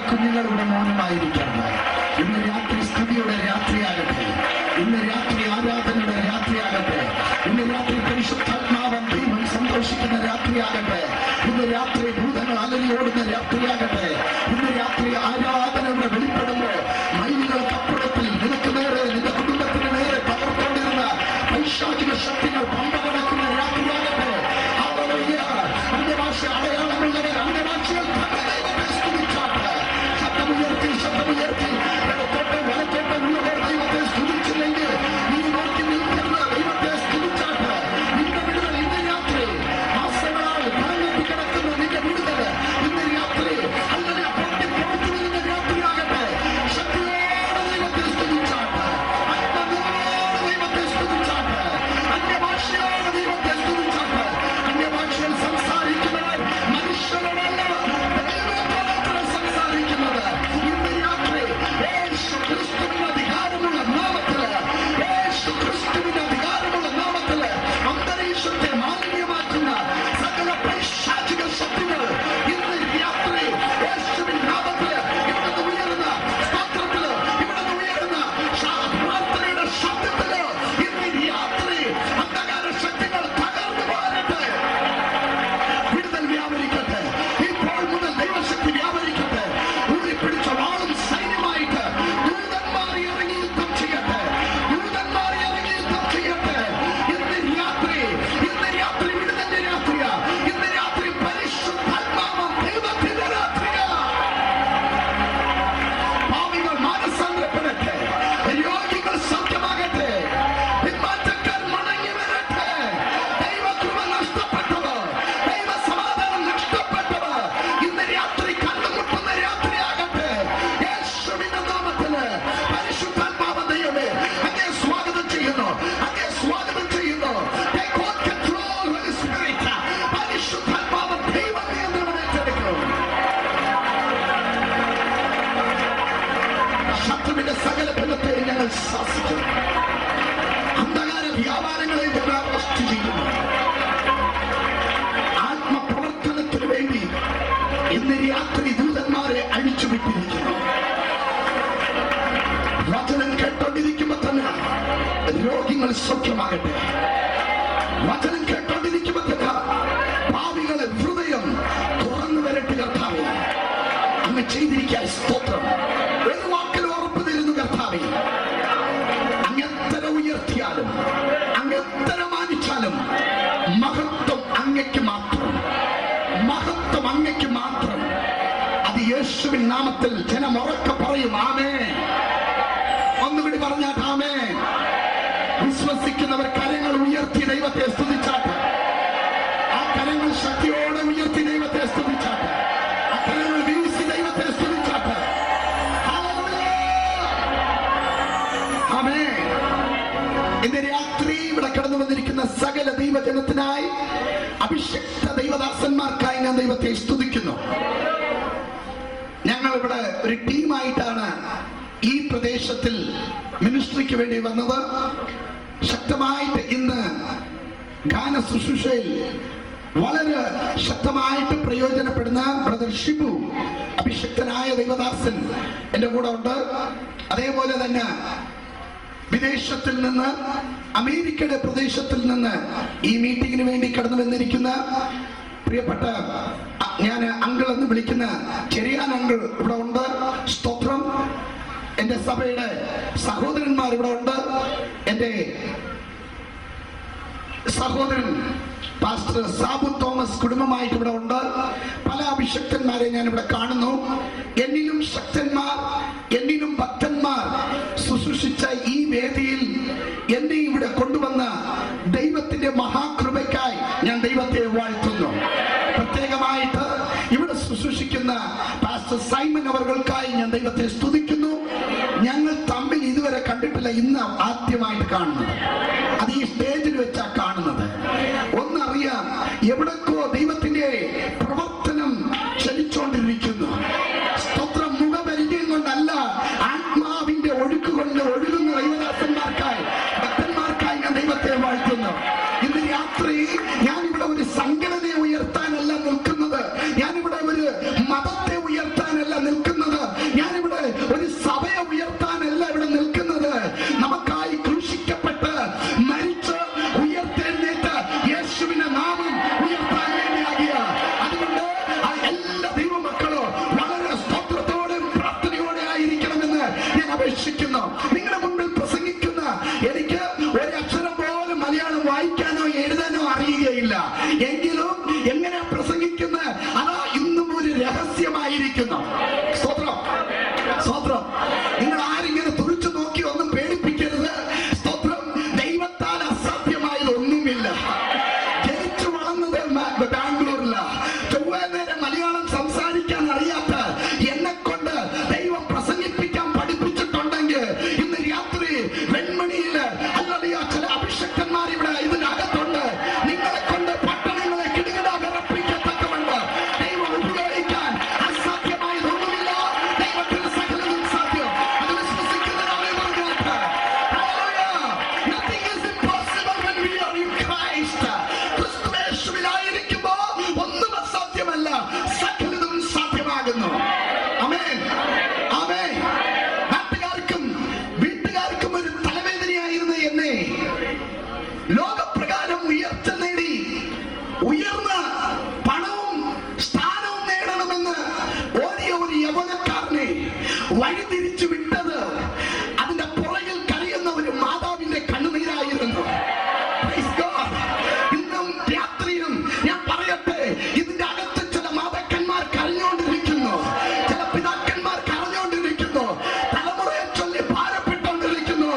കുഞ്ഞുങ്ങളുടെ മൗനമായിരിക്കണം. ഇന്ന് രാത്രി സ്തുതിയുടെ രാത്രിയാകട്ടെ, ഇന്ന് രാത്രി ആരാധനയുടെ രാത്രിയാകട്ടെ, ഇന്ന് രാത്രി പരിശുദ്ധാത്മാവൻ ദൈവം സന്തോഷിക്കുന്ന രാത്രിയാകട്ടെ, ഇന്ന് രാത്രി ഭൂതങ്ങൾ അലറിയോടുന്ന രാത്രിയാകട്ടെ, ഇന്ന് രാത്രി ആരാധനയുടെ വെളിപ്പെടുമ്പോൾ മൈലുകൾക്കപ്പുറത്തിൽ നിനക്ക് നേരെ നിന്റെ കുടുംബത്തിന് നേരെ പകർത്തേണ്ടിരുന്ന പൈശാചിക ശക്തികൾ പമ്പ കിടക്കുന്ന രാത്രിയാകട്ടെ. അന്യഭാഷ സൗഖ്യമാകട്ടെ. വചനം കേട്ടോണ്ടിരിക്കുമ്പോൾ പാപികളെ ഹൃദയം തുറന്നു വരട്ടെ. കർത്താവേ, അങ്ങ് ചെയ്തിരിക്കാൻ സ്തോത്രം. ഒരു വാക്കിൽ ഉറപ്പ് തരുന്നു കർത്താവേ. അങ്ങെത്ര ഉയർത്തിയാലും അങ്ങെത്ര മാനിച്ചാലും മഹത്വം അങ്ങയ്ക്ക് മാത്രം, മഹത്വം അങ്ങയ്ക്ക് മാത്രം. അത് യേശുവിൻ നാമത്തിൽ ജനം ഉറക്കെ പറയും ആമേൻ. ഒന്നുകൂടി പറഞ്ഞാൽ ആമേൻ. വിശ്വസിക്കുന്നവർ കരങ്ങൾ ഉയർത്തി ദൈവത്തെ സ്തുതിച്ചാട്ടെ. ആ കരങ്ങൾ ശക്തിയോടെ ഉയർത്തി ദൈവത്തെ സ്തുതിച്ചാട്ടെ. ആ കരങ്ങൾ വീശി ദൈവത്തെ സ്തുതിച്ചാട്ടെ. ആമേൻ. ഇന്ന് രാത്രി ഇവിടെ കടന്നു വന്നിരിക്കുന്ന സകല ദൈവജനത്തിനായി, അഭിഷക്ത ദൈവദാസന്മാർക്കായി ഞാൻ ദൈവത്തെ സ്തുതിക്കുന്നു. ഞങ്ങൾ ഇവിടെ ഒരു ടീമായിട്ടാണ് ഈ പ്രദേശത്തിൽ മിനിസ്ട്രിക്ക് വേണ്ടി വന്നത്. ശക്തമായിട്ട് ഇന്ന് ഗാന ശുശ്രൂഷയിൽ വളരെ ശക്തമായിട്ട് പ്രയോജനപ്പെടുന്ന ബ്രദർ ഷിബു, അഭിഷക്തനായ ദൈവദാസൻ എന്റെ കൂടെ ഉണ്ട്. അതേപോലെ തന്നെ വിദേശത്തിൽ നിന്ന്, അമേരിക്കയുടെ പ്രദേശത്തിൽ നിന്ന് ഈ മീറ്റിംഗിന് വേണ്ടി കടന്നു വന്നിരിക്കുന്ന പ്രിയപ്പെട്ട, ഞാൻ അങ്കിൾ എന്ന് വിളിക്കുന്ന ചെറിയാൻ അങ്കിൾ ഇവിടെ ഉണ്ട്. സ്തോത്രം. എന്റെ സഭയുടെ സഹോദരന്മാർ ഇവിടെ ഉണ്ട്. എന്റെ സഹോദരൻ പാസ്റ്റർ സാബു തോമസ് കുടുംബമായിട്ട് ഇവിടെ ഉണ്ട്. പല അഭിഷക്തന്മാരെ ഞാൻ ഇവിടെ കാണുന്നു. എന്നിലും ശക്തന്മാർ, എന്നിലും ഭക്തന്മാർ ശുശ്രൂഷിച്ച ഈ വേദിയിൽ എന്നെ ഇവിടെ കൊണ്ടുവന്ന ദൈവത്തിന്റെ മഹാകൃപയ്ക്കായി ഞാൻ ദൈവത്തെ വാഴ്ത്തുന്നു. പ്രത്യേകമായിട്ട് ഇവിടെ ശുശ്രൂഷിക്കുന്ന പാസ്റ്റർ സൈമൻ അവർക്കായി ഞാൻ ദൈവത്തെ സ്തുതിക്കുന്നു. ഞങ്ങൾ തമ്മിൽ ഇതുവരെ കണ്ടിട്ടില്ല, ഇന്ന് ആദ്യമായിട്ട് കാണുന്നത്. അത് ഈ സ്റ്റേജിൽ വെച്ചാ കാണുന്നത്. ഒന്നറിയാം, എവിടേക്കോ ദൈവത്തിന്റെ പ്രവർത്തനം ചലിച്ചോണ്ടിരിക്കുന്നു. സ്തോത്രം. മുഖപരിചയം കൊണ്ടല്ല, ആത്മാവിന്റെ ഒഴുക്ക് കൊണ്ട് ഒഴുകുന്ന ദൈവദാസന്മാർക്കായി, ഭക്തന്മാർക്കായി ഞാൻ ദൈവത്തെ വാഴ്ത്തുന്നു. ഇന്ന് രാത്രി ഞാനിവിടെ ഒരു സംഘടനയെ ഉയർത്താനല്ല നിൽക്കുന്നത്, ഞാനിവിടെ ഒരു മതത്തെ ഉയർത്താനല്ല നിൽക്കുന്നത്, ഞാനിവിടെ ഒരു സഭയെ ഉയർത്താനല്ല ഇവിടെ നിൽക്കുന്നത്. നമുക്കായി ക്രൂശിക്കപ്പെട്ട് മരിച്ച് ഉയർത്തെഴുന്നേറ്റ് യേശുവിന്റെ നാമം ഉയർത്താൻ വേണ്ടിയാകിയ. അതുകൊണ്ട് എല്ലാ ദൈവമക്കളും വളരെ സ്തോത്രത്തോടും പ്രാർത്ഥനയോടെ ആയിരിക്കണമെന്ന് ഞാൻ അപേക്ഷിക്കുന്നു. നിങ്ങളുടെ മുമ്പിൽ പ്രസംഗിക്കുന്ന എനിക്ക് ഒരക്ഷരം പോലും മലയാളം വായിക്കാനോ എഴുതാനോ അറിയുകയില്ല. എങ്കിലും എങ്ങനെ പ്രസംഗിക്കുന്ന അതാ ഇന്നും ഒരു രഹസ്യമായിരിക്കുന്നു. സ്തോത്രം, സ്തോത്രം. നിങ്ങൾ ആരിങ്ങനെ തുറിച്ചു നോക്കി ഒന്നും പേടിപ്പിക്കരുത്. സ്തോത്രം. ദൈവത്താൽ അസാധ്യമായത് ഒന്നുമില്ല. ജനിച്ചു വളർന്നത് ബാംഗ്ലൂരില, ചൊവ്വേന്നേരം മലയാളം സംസാരിക്കാൻ അറിയാത്ത എന്നെ കൊണ്ട് ദൈവം പ്രസംഗിപ്പിക്കാൻ പഠിപ്പിച്ചിട്ടുണ്ടെങ്കിൽ ഇന്ന് രാത്രി വെൺമണിയില് അല്ലറിയ ചില അഭിഷക്തന്മാർ ഇവിടെ ഇതിനകത്തുണ്ട്. നിങ്ങളെ കൊണ്ട് പട്ടണങ്ങളെ കിടുകിടാ വിറപ്പിക്കത്തക്കവണ്ണം ദൈവം ഉപയോഗിക്കാൻ അസാധ്യമായതൊന്നുമില്ല. ദൈവത്തിന് സകലതും സാധ്യം. അത് വിശ്വസിക്കുന്നവരെ പറഞ്ഞാട്ടെ. Nothing is impossible when we are in Christ. ക്രിസ്തുയേശുവിലായിരിക്കുമ്പോൾ ഒന്നും അസാധ്യമല്ല, സകലതും സാധ്യമാകുന്നു. ആമേൻ, ആമേൻ. നാട്ടുകാർക്കും വീട്ടുകാർക്കും ഒരു തലവേദനയായിരുന്നു എന്നെ. ലോകപ്രകാരം ഉയർച്ച നേടി ഉയർന്ന പണവും സ്ഥാനവും നേടണമെന്ന് ഓടിയ ഒരു യൗവനക്കാരനെ വഴിതിരിച്ചു വിട്ടത് അതിന്റെ പുറകിൽ കരയുന്ന ഒരു മാതാവിന്റെ കണ്ണുനീരായിരുന്നു. Praise God. ഇന്നും രാത്രിയും ഞാൻ പറയട്ടെ, ഇതിന്റെ അകത്ത് ചില മാതാക്കന്മാർ കരഞ്ഞുകൊണ്ടിരിക്കുന്നു, ചില പിതാക്കന്മാർ കരഞ്ഞുകൊണ്ടിരിക്കുന്നു, തലമുറയെ ചൊല്ലി ഭാരപ്പെട്ടുകൊണ്ടിരിക്കുന്നു.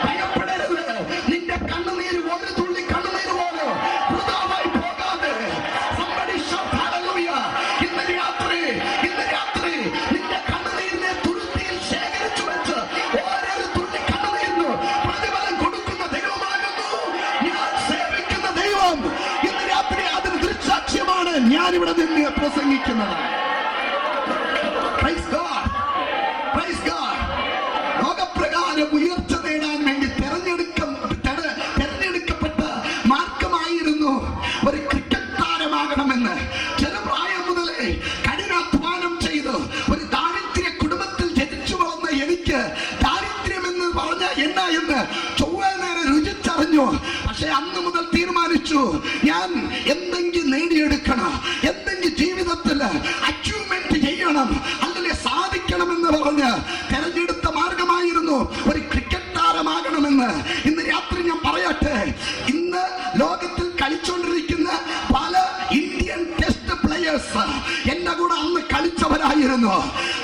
ഭയപ്പെടരുത്. നിന്റെ കണ്ണുനീര് ഒരു തുള്ളി കണ്ണുനീര് പോലും വൃഥാവായി പോകാതെ. Somebody shout hallelujah. ഇന്ന് രാത്രി നിന്റെ കണ്ണുനീരിനെ തുരുത്തിയിൽ ശേഖരിച്ചു വെച്ച് ഓരോ തുള്ളി കണ്ണുനീരിന് പ്രതിഫലം കൊടുക്കുന്ന ദൈവമാകുന്നു ഞാൻ സേവിക്കുന്ന ദൈവം. ഇന്ന് രാത്രി അതിന് ദൃക്സാക്ഷ്യമാണ് ഞാനിവിടെ നിന്ന് പ്രസംഗിക്കുന്നത്. Praise God. Praise God. ലോകപ്രകാരം ഉയർച്ച നേടാൻ വേണ്ടി തെരഞ്ഞെടുക്കപ്പെട്ട മാർഗമായിരുന്നു ഒരു ക്രിക്കറ്റ് താരമാകണമെന്ന്. ചെറുപ്രായം മുതലേ കഠിനാധ്വാനം ചെയ്ത് ഒരു ദാരിദ്ര്യ കുടുംബത്തിൽ ജനിച്ചു വളർന്ന എനിക്ക് ദാരിദ്ര്യം എന്ന് പറഞ്ഞ എന്നാ എന്ന് ചൊവ്വ നേരെ രുചിച്ചറിഞ്ഞ ഞാൻ എന്തെങ്കിലും നേടിയെടുക്കണം, എന്തെങ്കിലും ജീവിതത്തിൽ അച്ചീവ്മെന്റ് ചെയ്യണം, അല്ലെങ്കിൽ സാധിക്കണമെന്ന് പറഞ്ഞ് തെരഞ്ഞെടുത്ത മാർഗമായിരുന്നു ഒരു ക്രിക്കറ്റ് താരമാകണമെന്ന്. ഇന്ന് രാത്രി ഞാൻ പറയട്ടെ, ഇന്ന് ലോകത്തിൽ കളിച്ചുകൊണ്ടിരിക്കുന്ന പല ഇന്ത്യൻ ടെസ്റ്റ് പ്ലേയേഴ്സ് എന്റെ കൂടെ അന്ന് കളിച്ചവരായിരുന്നു.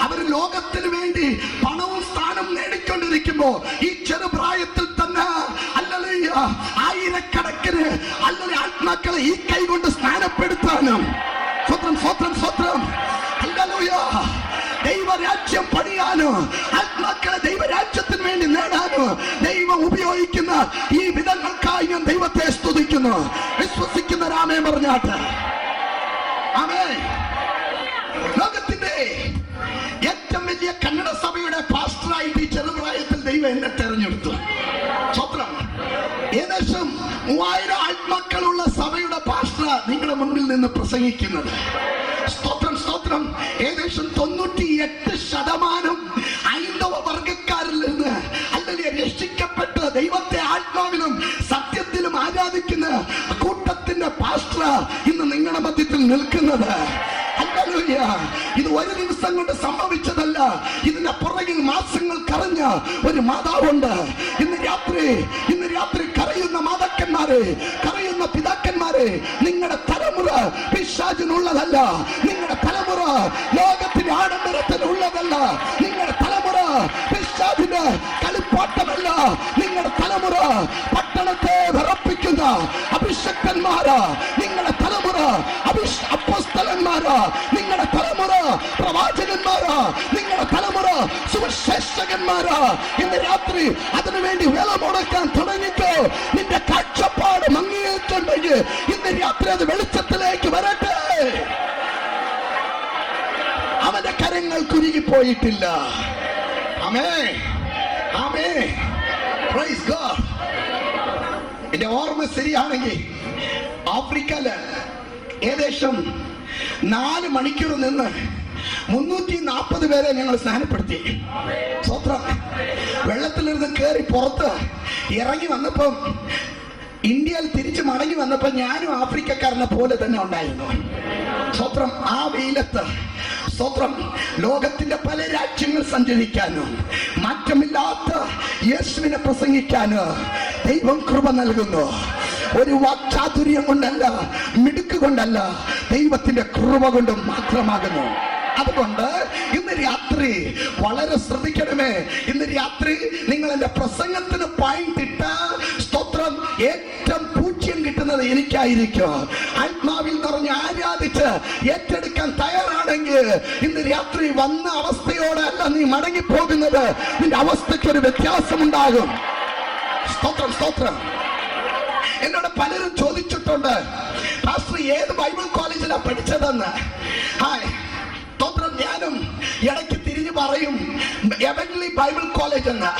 അവർ ലോകത്തിന് വേണ്ടി പണവും സ്ഥാനം നേടിക്കൊണ്ടിരിക്കുമ്പോ ഈ ചെറുപ്രായത്തിൽ തന്നെ ആയിരക്കണക്കിന് അല്ലെങ്കിൽ ആത്മാക്കളെ ഈ കൈ കൊണ്ട് സ്നാനപ്പെടുത്താനും സ്വത്രം സ്വത്രം സ്വത്രം ദൈവരാജ്യം പണിയാനോ ആത്മാക്കളെ ദൈവരാജ്യത്തിന് വേണ്ടി നേടാനോ ദൈവം ഉപയോഗിക്കുന്ന ഈ വിധങ്ങൾക്കായി ഞാൻ ദൈവത്തെ സ്തുതിക്കുന്നു. വിശ്വസിക്കുന്ന രാമേ പറഞ്ഞാട്ട് ആമേൻ. ലോകത്തിന്റെ ഏറ്റവും വലിയ കന്നഡ സഭയുടെ പാസ്റ്ററായിട്ട് ഈ ചെറുപ്രായത്തിൽ ദൈവം എന്നെ തെരഞ്ഞെടുത്തു. സ്വത്രം. ഏകദേശം 3000 ആത്മാക്കളുള്ള സഭയുടെ പാസ്റ്റർ നിങ്ങളുടെ മുൻപിൽ നിന്ന് പ്രസംഗിക്കുന്നത്. സ്തോത്രം സ്തോത്രം. ഏകദേശം 98% ഹൈന്ദവ വർഗക്കാരിൽ നിന്ന് അല്ലെങ്കിൽ രക്ഷിക്കപ്പെട്ട് ദൈവത്തെ ആത്മാവിലും സത്യത്തിലും ആരാധിക്കുന്ന കൂട്ടത്തിന്റെ പാസ്റ്റർ ഇന്ന് നിങ്ങളുടെ മധ്യത്തിൽ നിൽക്കുന്നത്. ഇത് ഒരു ദിവസം കൊണ്ട് സംഭവിച്ചതല്ല. ഇതിന്റെ പുറകിൽ മാസങ്ങൾ കരഞ്ഞ ഒരു മാതാവുണ്ട്. ഇന്ന് രാത്രി കരയുന്ന മാതാക്കന്മാരെ, കരയുന്ന പിതാക്കന്മാരെ, നിങ്ങളുടെ തലമുറ പിശാചിനുള്ളതല്ല. നിങ്ങളുടെ തലമുറ ലോകത്തിന്റെ ആഡംബരത്തിനുള്ളതല്ല. നിങ്ങളുടെ തലമുറ പിശാചിന്റെ കളിപ്പാട്ടമല്ല. നിങ്ങളുടെ തലമുറ പട്ടണത്തെ വിറപ്പിക്കുന്ന അഭിഷക്തന്മാരാ. നിങ്ങളുടെ തലമുറ അപ്പോസ്തലന്മാരാ. നിങ്ങളുടെ തലമുറ പ്രവാചകന്മാരാ. നിങ്ങളുടെ തലമുറ സുവിശേഷകന്മാരാ. ഇന്ന് രാത്രി അതിനുവേണ്ടി വില മുടക്കാൻ തുടങ്ങിക്കോ. നിന്റെ കാഴ്ചപ്പാട് മങ്ങിയിട്ടുണ്ടെങ്കിൽ ഇന്ന് രാത്രി അത് വെളിച്ചത്തിലേക്ക് വരട്ടെ. അവന്റെ കരങ്ങൾ കുരുകിപ്പോയിട്ടില്ല. ആമേൻ ആമേൻ. Praise God. എന്റെ ഓർമ്മ ശരിയാണെങ്കിൽ ആഫ്രിക്കയില് ഏകദേശം 4 മണിക്കൂർ നിന്ന് 340 പേരെ ഞങ്ങൾ സ്നാനപ്പെടുത്തി. സ്വത്രം. വെള്ളത്തിലിരുന്ന് കയറി പുറത്ത് ഇറങ്ങി വന്നപ്പം, ഇന്ത്യയിൽ തിരിച്ചു മടങ്ങി വന്നപ്പോ ഞാനും ആഫ്രിക്കക്കാരനെ പോലെ തന്നെ ഉണ്ടായിരുന്നു. സ്വത്രം. ആ വെയിലത്ത് സ്തോത്രം ലോകത്തിന്റെ പല രാജ്യങ്ങൾ സഞ്ചരിക്കാനും മാറ്റമില്ലാത്ത യേശുവിനെ പ്രസംഗിക്കാനും ദൈവം കൃപ നൽകുന്നു. ഒരു വാക്ചാതുര്യം കൊണ്ടല്ല, മിടുക്ക് കൊണ്ടല്ല, ദൈവത്തിന്റെ കൃപ കൊണ്ട് മാത്രമാകുന്നു. അതുകൊണ്ട് ഇന്ന് രാത്രി വളരെ ശ്രദ്ധിക്കണമേ. ഇന്ന് രാത്രി നിങ്ങൾ എന്റെ പ്രസംഗത്തിന് പോയിന്റ് ഇട്ട സ്തോത്രം ഏറ്റവും പൂജ്യം കിട്ടുന്നത് എനിക്കായിരിക്കും. ആത്മാവിൽ നിറഞ്ഞ് ആരാധിച്ച് ഏറ്റെടുക്കാൻ തയ്യാറാണെങ്കിൽ ഇന്ന് രാത്രി വന്ന അവസ്ഥയോടെ അല്ല നീ മടങ്ങിപ്പോകുന്നത്. നിന്റെ അവസ്ഥയ്ക്ക് ഒരു വ്യത്യാസമുണ്ടാകും. സ്തോത്രം സ്തോത്രം. എന്നോട് പലരും ചോദിച്ചിട്ടുണ്ട്, പാസ്റ്റർ ഏത് ബൈബിൾ കോളേജിലാണ് പഠിച്ചതെന്ന്. സ്തോത്രം. ഞാനും ഇടയ്ക്ക് തിരിഞ്ഞു പറയും എവൻലി ബൈബിൾ കോളേജ് എന്ന്.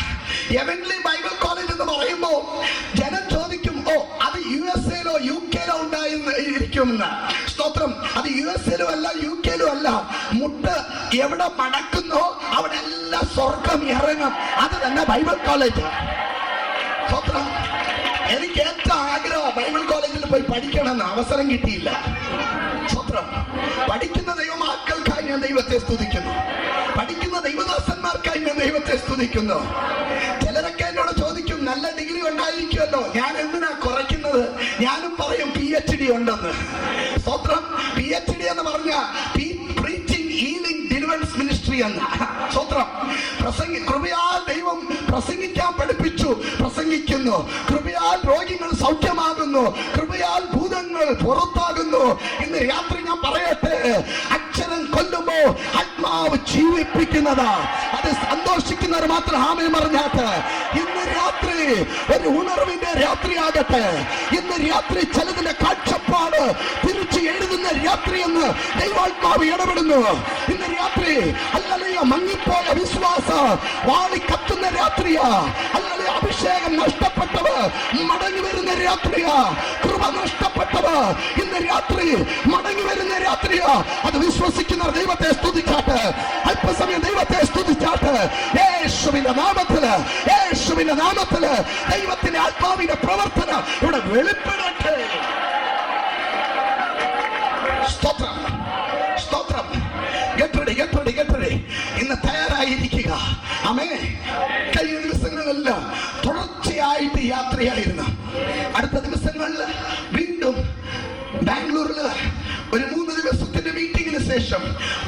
എവൻലി ബൈബിൾ കോളേജ് എന്ന് പറയുമ്പോ ജനം ചോദിക്കും, ഓ അത് USA-ലോ UK-ലോ ഉണ്ടായിരിക്കുമെന്ന്. സ്തോത്രം. അത് USA-ലും അല്ല, UK-ലും അല്ല. മുട്ട് എവിടെ മടക്കുന്നോ അവിടെ എല്ലാം സ്വർഗം ഇറങ്ങും. അത് തന്നെ ബൈബിൾ കോളേജ്. സ്തോത്രം. എനിക്ക് ഏറ്റവും ആഗ്രഹം ബൈബിൾ കോളേജിൽ പോയി പഠിക്കണമെന്ന്. അവസരം കിട്ടിയില്ല. സ്വത്രം. പഠിക്കുന്ന ദൈവമക്കൾക്കായി ഞാൻ ദൈവത്തെ സ്തുതിക്കുന്നു. പഠിക്കുന്ന ദൈവദാസന്മാർക്കായി ഞാൻ ദൈവത്തെ സ്തുതിക്കുന്നു. ചിലരൊക്കെ എന്നോട് ചോദിക്കും, നല്ല ഡിഗ്രി ഉണ്ടായിരിക്കുമല്ലോ, ഞാൻ എന്തിനാ കുറയ്ക്കുന്നത്? ഞാനും പറയും PhD ഉണ്ടെന്ന്. സ്വത്രം. PhD എന്ന് പറഞ്ഞ പ്രീച്ചിങ് ഹീലിംഗ് ഡെലിവറൻസ് മിനിസ്ട്രി എന്ന സ്വത്രം. കൃപയാൽ ദൈവം പ്രസംഗിക്കാൻ പഠിപ്പിച്ചു, പ്രസംഗിക്കുന്നു. കൃപയാൽ രോഗികൾ സൗഖ്യമാകുന്നു, കൃപയാൽ ഭൂതങ്ങൾ പുറത്താകുന്നു. ഇന്ന് രാത്രി ഞാൻ പറയട്ടെ, അക്ഷരം കൊല്ലുമ്പോ ആത്മാവ് ജീവിപ്പിക്കുന്നതാ. അത് സന്തോഷിക്കുന്നവർ മാത്രം ആമേൻ പറഞ്ഞാട്ട്. ഇന്ന് രാത്രി ഒരു ഉണർവിന്റെ രാത്രിയാകട്ടെ. ഇന്ന് രാത്രി ചിലതിന്റെ കാഴ്ചപ്പാട് തിരിച്ച് എഴുതുന്ന രാത്രി എന്ന് ദൈവാത്മാവ് ഇടപെടുന്നു. ഇന്ന് രാത്രി അല്ലല്ലയോ മങ്ങിപ്പോയ വിശ്വാസ വാളി കത്തുന്ന രാത്രിയാ. അല്ലല്ലേ അഭിഷേകം നഷ്ടപ്പെട്ടവ മടങ്ങി വരുന്ന രാത്രിയാ. കൃപ നഷ്ടപ്പെട്ടവ ഇന്ന് രാത്രി മടങ്ങി വരുന്ന രാത്രിയാ. അത് വിശ്വസിക്കുന്ന ദൈവത്തെ സ്തുതിച്ചാട്ട്. അല്പസമയം ദൈവത്തെ സ്തുതിച്ചാട്ട്. യേശുവിന്റെ നാമത്തില്, യേശുവിന്റെ നാമത്തില് ദൈവത്തിന്റെ ആത്മാവിന്റെ പ്രവർത്തനം ഇവിടെ വെളിപ്പെടട്ടെ. കേട്ടേ ഇന്ന് തയ്യാറായിരിക്കുക. ആമേ. കഴിഞ്ഞ ദിവസങ്ങളെല്ലാം തുടർച്ചയായിട്ട് യാത്രയായിരുന്നു. അടുത്ത ദിവസങ്ങളിൽ വീണ്ടും ബാംഗ്ലൂരില് ഒരു 3 ദിവസത്തിന്റെ മീറ്റിംഗിന് ശേഷം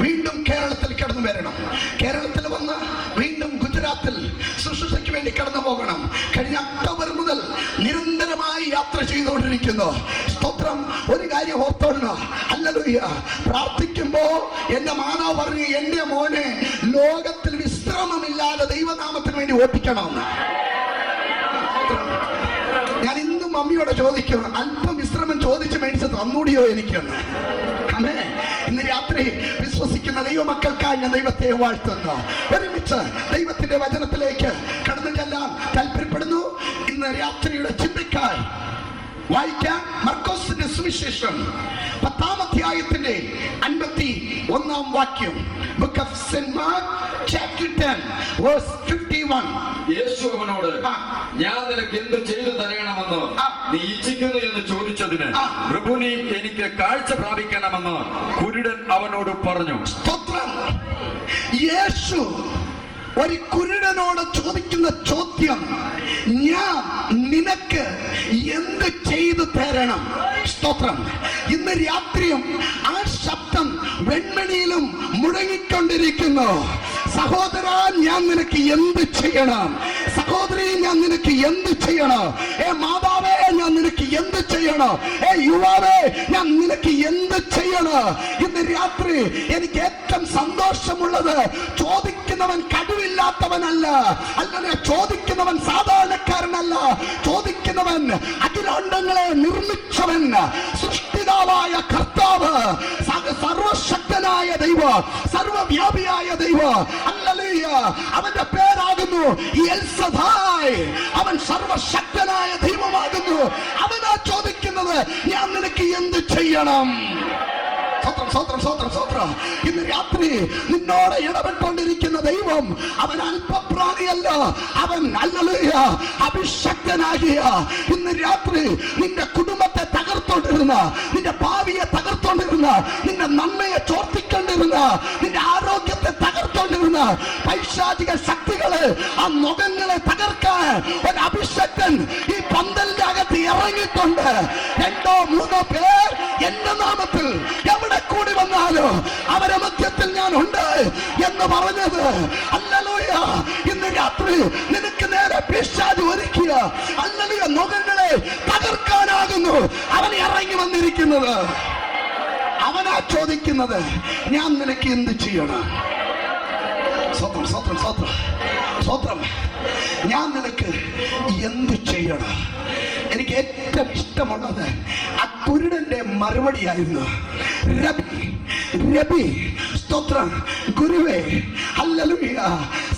വീണ്ടും കേരളത്തിൽ കടന്നു വരണം. കേരളത്തിൽ വന്ന് വീണ്ടും ഗുജറാത്തിൽ ശുശ്രൂഷയ്ക്ക് വേണ്ടി കടന്നു പോകണം. കഴിഞ്ഞ ഒക്ടോബർ മുതൽ നിരന്തരമായി യാത്ര ചെയ്തുകൊണ്ടിരിക്കുന്നു. സ്തോത്രം. ഒരു കാര്യം ഓർത്തോണം, ഹല്ലേലൂയ. പ്രാർത്ഥിക്കുമ്പോ എന്റെ മാതാവ് പറഞ്ഞു, എന്റെ മോനെ ലോകത്തിൽ വിശ്രമമില്ലാതെ ദൈവനാമത്തിന് വേണ്ടി ഓടിക്കണം. ഞാൻ ഇന്നും മമ്മിയോട് ചോദിക്കും, അല്പം വിശ്രമം ചോദിച്ച് മേടിച്ച് തന്നൂടിയോ എനിക്കൊന്ന്. അതെ, ഇന്ന് രാത്രി വിശ്വസിക്കുന്ന ദൈവമക്കൾക്കായി ഞാൻ ദൈവത്തെ വാഴ്ത്തുന്നു. ഒരുമിച്ച് ദൈവത്തിന്റെ വചനത്തിലേക്ക് കടന്നു ചെല്ലാൻ താല്പര്യപ്പെടുന്നു. ഇന്ന് രാത്രിയുടെ ചിന്തയ്ക്കായി വായിക്കാൻ മർക്കോസിന്റെ സുവിശേഷം 10-ാം അധ്യായത്തിന്റെ 51-ാം വാക്യം. Book of St. Mark, chapter 10, verse 51. യേശു അവനോട്, ഞാൻ നിനക്ക് എന്ത് ചെയ്തു തരണമെന്ന് നീ ഇച്ഛിക്കുന്നു എന്ന് ചോദിച്ചതിന്, പ്രഭു, നീ എനിക്ക് കാഴ്ച പ്രാപിക്കണമെന്ന് കുരുടൻ അവനോട് പറഞ്ഞു. സ്തോത്രം. യേശു ഒരു കുരുടനോട് ചോദിക്കുന്ന ചോദ്യം, ഞാൻ നിനക്ക് എന്ത് ചെയ്തു തരണം? സ്തോത്രം. ഇന്ന് രാത്രിയും ആ ശബ്ദം വെൺമണിയിലും മുഴങ്ങിക്കൊണ്ടിരിക്കുന്നു. സഹോദര, ഞാൻ നിനക്ക് എന്ത് ചെയ്യണം? സഹോദരി, ഞാൻ നിനക്ക് എന്ത് ചെയ്യണം? മാതാവേ, ഞാൻ നിനക്ക് എന്ത് ചെയ്യണം? യുവാവേ, ഞാൻ നിനക്ക് എന്ത് ചെയ്യണം? ഇന്ന് രാത്രി എനിക്ക് ഏറ്റവും സന്തോഷമുള്ളത്, ചോദിക്കുന്നവൻ കഴിവില്ലാത്തവനല്ല, അല്ലെങ്കിൽ ചോദിക്കുന്നവൻ സാധാരണക്കാരനല്ല. ചോദിക്കുന്നവൻ അഖിലാണ്ടങ്ങളെ നിർമ്മിച്ചവൻ, സൃഷ്ടിതാവായ കർത്താവ്, സർവശക്തനായ ദൈവം, സർവവ്യാപിയായ ദൈവം. ഹല്ലേലൂയ. അവന്റെ പേരാകുന്നു എൽ ശദ്ദായ്. അവൻ സർവശക്തനായ ദൈവമാകുന്നു. അവനാ ചോദിക്കുന്നത്, ഞാൻ നിനക്ക് എന്ത് ചെയ്യണം? ഇന്ന് രാത്രി നിന്നോട് ഇടപെട്ടുകൊണ്ടിരിക്കുന്ന ദൈവം അവൻ അല്പപ്രാണിയല്ല, അവൻ ഹല്ലേലൂയ അഭിഷക്തനാകിയ. ഇന്ന് രാത്രി നിന്റെ കുടുംബത്തെ തകർത്തോണ്ടിരുന്ന, നിന്റെ ഭാവിയെ തകർത്തോണ്ടിരുന്ന, നിന്റെ നന്മയെ ചോർത്തിക്കൊണ്ടിരുന്ന, നിന്റെ ആരോഗ്യത്തെ തകർത്തോണ്ടിരുന്ന പൈശാചിക ശക്തികളെ, ആ മുഖങ്ങളെ തകർക്കാൻ ഒരു അഭിഷക്തൻ ഈ പന്തലിന്റെ അകത്ത് ഇറങ്ങിയിട്ടുണ്ട്. 2-3 പേർ എന്റെ നാമത്തിൽ എവിടെ കൂടി വന്നാലോ അവരെ മധ്യത്തിൽ ഞാൻ ഉണ്ട് എന്ന് പറഞ്ഞത്. ഹല്ലേലൂയ. ഇന്ന് രാത്രി നിനക്ക് നേരെ പിശാച് ഒരുക്കിയ ഹല്ലേലൂയ മുഖങ്ങളെ തകർക്കാനാകുന്നു അവൻ ഇറങ്ങി വന്നിരിക്കുന്നത്. അവനാ ചോദിക്കുന്നത്, ഞാൻ നിനക്ക് എന്ത് ചെയ്യണം? സ്വത്രം സ്വത്രം സ്വത്രം സ്വത്രം. ഞാൻ നിനക്ക് എന്ത് ചെയ്യണം? എനിക്ക് ഏറ്റവും ഇഷ്ടമുള്ളത് ആ കുരുടന്റെ മറുപടിയായിരുന്നു, രബി രബി. സ്തോത്രം. ഗുരുവേ, ഹല്ലേലൂയ.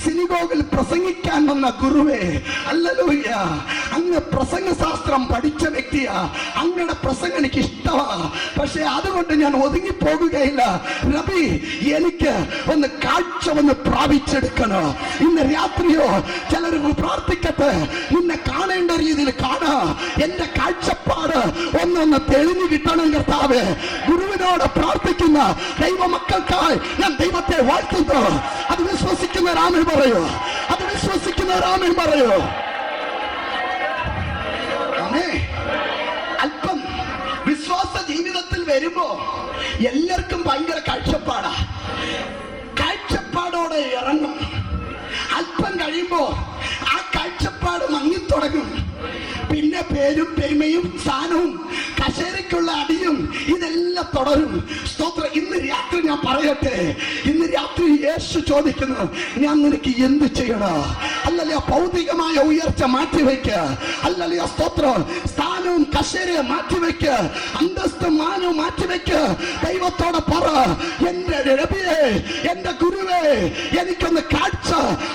സിനഗോഗിൽ പ്രസംഗിക്കാൻ വന്ന ഗുരുവേ, ഹല്ലേലൂയ. അങ്ങ് പ്രസംഗശാസ്ത്രം പഠിച്ച വ്യക്തിയാ, അങ്ങയുടെ പ്രസംഗം എനിക്ക് ഇഷ്ടമാ. പക്ഷെ അതുകൊണ്ട് ഞാൻ ഒതുങ്ങി പോകുകയില്ല. രബി, എനിക്ക് ഒന്ന് കാഴ്ച ഒന്ന് പ്രാപിച്ചെടുക്കണോ? ഇന്ന് രാത്രിയോ ചിലർ പ്രാർത്ഥിക്കട്ടെ, നിന്നെ കാണേണ്ട രീതിയിൽ കാണാ. എന്റെ കാഴ്ചപ്പാട് ഒന്നൊന്ന് തെളിഞ്ഞു കിട്ടണം കർത്താവേ. ഗുരുവിനോട് പ്രാർത്ഥിക്കുന്ന ദൈവമക്കൾക്കായി ഞാൻ ദൈവത്തെ വാഴ്ത്തുന്നു. അത് വിശ്വസിക്കുന്ന രാമൻ പറയൂ, അത് വിശ്വസിക്കുന്ന രാമൻ പറയൂ. അല്പം വിശ്വാസ ജീവിതത്തിൽ വരുമ്പോ എല്ലാവർക്കും ഭയങ്കര കാഴ്ചപ്പാടാ. കാഴ്ചപ്പാടോടെ ഇറങ്ങും. അല്പം കഴിയുമ്പോ ആ കാഴ്ചപ്പാട് മങ്ങിത്തുടങ്ങും. പിന്നെ പേരും പെരുമയും സ്ഥാനവും കസേരയ്ക്കുള്ള അടിയും ഇതെല്ലാം തുടരും. സ്തോത്രം. ഇന്ന് രാത്രി ഞാൻ പറയട്ടെ, ഇന്ന് രാത്രി യേശു ചോദിക്കുന്നു, ഞാൻ നിനക്ക് എന്ത് ചെയ്യണം? അല്ലല്ല ഭൗതികമായ ഉയർച്ച മാറ്റിവെക്ക, അല്ലല്ല സ്തോത്രം, സ്ഥാനവും കസേരയും മാറ്റിവെക്ക, അന്തസ്തും മാനവും മാറ്റിവെക്ക. ദൈവത്തോടെ പറ, എന്റെ രബിയെ, എന്റെ ഗുരുവേ, എനിക്കൊന്ന് കാഴ്ച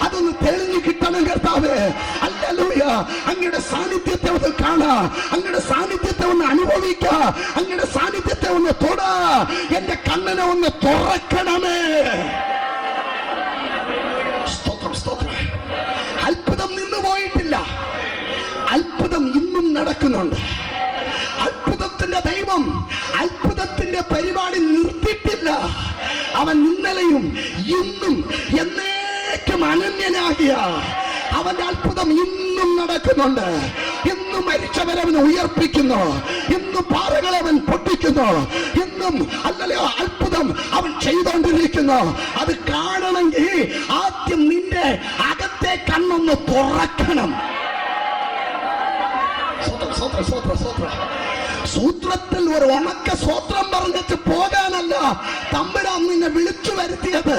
അതൊന്ന് തെളിഞ്ഞു കിട്ടണം കർത്താവേ. ഹല്ലേലൂയ. അങ്ങയുടെ സാന്നിധ്യത്തെ ഒന്ന് കാണാ, അങ്ങയുടെ സാന്നിധ്യത്തെ ഒന്ന് അനുഭവിക്ക, അങ്ങയുടെ സാന്നിധ്യത്തെ ഒന്ന് തൊടാ. എന്റെ കണ്ണിനെ ഒന്ന് തുറക്കണമേ. സ്തോത്രം സ്തോത്രം. അത്ഭുതം നിന്നു പോയിട്ടില്ല, അത്ഭുതം ഇന്നും നടക്കുന്നുണ്ട്. അത്ഭുതത്തിന്റെ ദൈവം അത്ഭുതത്തിന്റെ പരിപാടി നിർത്തിയിട്ടില്ല. അവൻ ഇന്നലെയും ഇന്നും എന്നേക്കും അനന്യനാകിയ അവന്റെ അത്ഭുതം ഇന്നും നടക്കുന്നുണ്ട്. ഇന്നും മരിച്ചവരവൻ ഉയർപ്പിക്കുന്നു, ഇന്നും പാറകളെ അവൻ പൊട്ടിക്കുന്നു, ഇന്നും അല്ലല്ലോ അത്ഭുതം അവൻ ചെയ്തുകൊണ്ടിരിക്കുന്നു. അത് കാണണമെങ്കിൽ ആദ്യം നിന്റെ അകത്തെ കണ്ണൊന്ന് തുറക്കണം. സൂത്രത്തിൽ ഒരു ഉണക്ക സ്വത്രം പറഞ്ഞിട്ട് പോകാനല്ല തമ്പുരാൻ നിന്നെ വിളിച്ചു വരുത്തിയത്.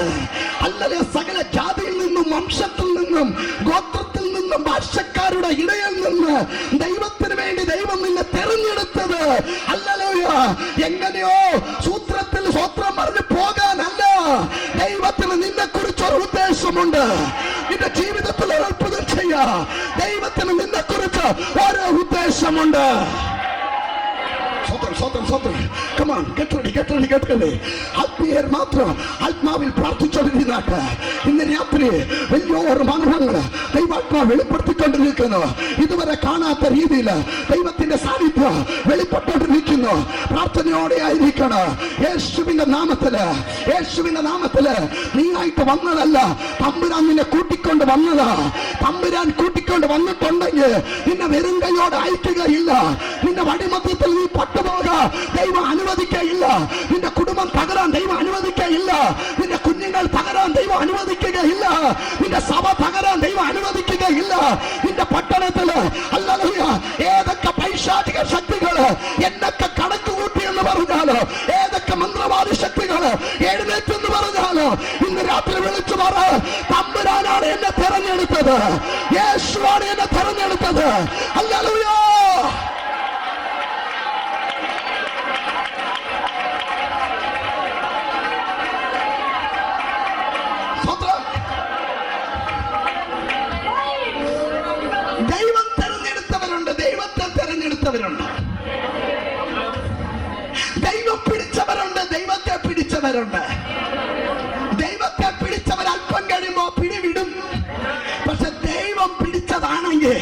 അല്ലല്ലേ സകല ജാതിയിൽ നിന്നും വംശത്തിൽ നിന്നും ഗോത്രത്തിൽ നിന്നും ഭാഷക്കാരുടെ ഇടയിൽ നിന്ന് ദൈവത്തിന് വേണ്ടി ദൈവം നിന്നെ തെരഞ്ഞെടുത്തത്. അല്ലല്ലോയ എങ്ങനെയോ സൂത്രത്തിൽ സ്വത്രം പറഞ്ഞ് പോകാനല്ല. ദൈവത്തിന് നിന്നെ കുറിച്ച് ഒരു ഉദ്ദേശമുണ്ട്. നിന്റെ ജീവിതത്തിൽ ഒരു അത്ഭുതം ചെയ്യാ. ദൈവത്തിന് നിന്നെ കുറിച്ച് ഓരോ ഉദ്ദേശമുണ്ട്. ആത്മീയർ മാത്രം ആത്മാവിൽ പ്രാർത്ഥിച്ചുകൊണ്ടിരുന്നാട്ട് ഇന്ന് രാത്രി വലിയൊരു അനുഭവങ്ങൾ ദൈവാത്മാവ് വെളിപ്പെടുത്തിക്കൊണ്ടിരിക്കുന്നു. ഇതുവരെ കാണാത്ത രീതിയിൽ ദൈവത്തിന്റെ സാന്നിധ്യം വെളിപ്പെട്ടുകൊണ്ടിരിക്കുന്നു. പ്രാർത്ഥനയോടെ ആയിരിക്കണം. യേശുവിന്റെ നാമത്തില്, യേശുവിന്റെ നാമത്തില് നീ ആയിട്ട് വന്നതല്ല, തമ്പുരാൻ നിന്നെ കൂട്ടിക്കൊണ്ട് വന്നതാ. തമ്പുരാൻ കൂട്ടിക്കൊണ്ട് വന്നിട്ടുണ്ടെങ്കിൽ നിന്നെ വെറും കൈയോടെ അയക്കുകയില്ല. നിന്റെ വടിമധ്യത്തിൽ നീ പട്ടുപോകാൻ ദൈവം അനുവദിക്കുകയില്ല. നിന്റെ കുടുംബം തകരാൻ ദൈവം അനുവദിക്കുകയില്ല. നിന്റെ കുഞ്ഞുങ്ങൾ തകരാൻ ദൈവം അനുവദിക്കുകയില്ല. നിന്റെ സഭ തകരാൻ ദൈവം അനുവദിക്കുകയില്ല. നിന്റെ പട്ടണത്തില് അല്ലല്ലോയ ഏതൊക്കെ പൈശാചിക ശക്തികള് എന്നൊക്കെ കണക്ക് കൂട്ടി എന്ന് പറഞ്ഞാലോ, ഏതൊക്കെ മന്ത്രവാദി ശക്തികള് എഴുന്നേറ്റെന്ന് പറഞ്ഞാലോ, ഇന്ന് രാത്രി വിളിച്ചു പറ, തമ്പുരാനാണ് എന്നെ തെരഞ്ഞെടുത്തത്, യേശുവാണ് എന്നെ തെരഞ്ഞെടുത്തത്. ഹല്ലേലൂയ. ദൈവം തെരഞ്ഞെടുത്തവരുണ്ട്, ദൈവത്തെ തെരഞ്ഞെടുത്തവരുണ്ട്. ദൈവം പിടിച്ചവരുണ്ട്, ദൈവത്തെ പിടിച്ചവരുണ്ട്. ദൈവത്തെ പിടിച്ചവർ അല്പം കഴിയുമ്പോ പിടിവിടും. പക്ഷെ ദൈവം പിടിച്ചതാണെങ്കിൽ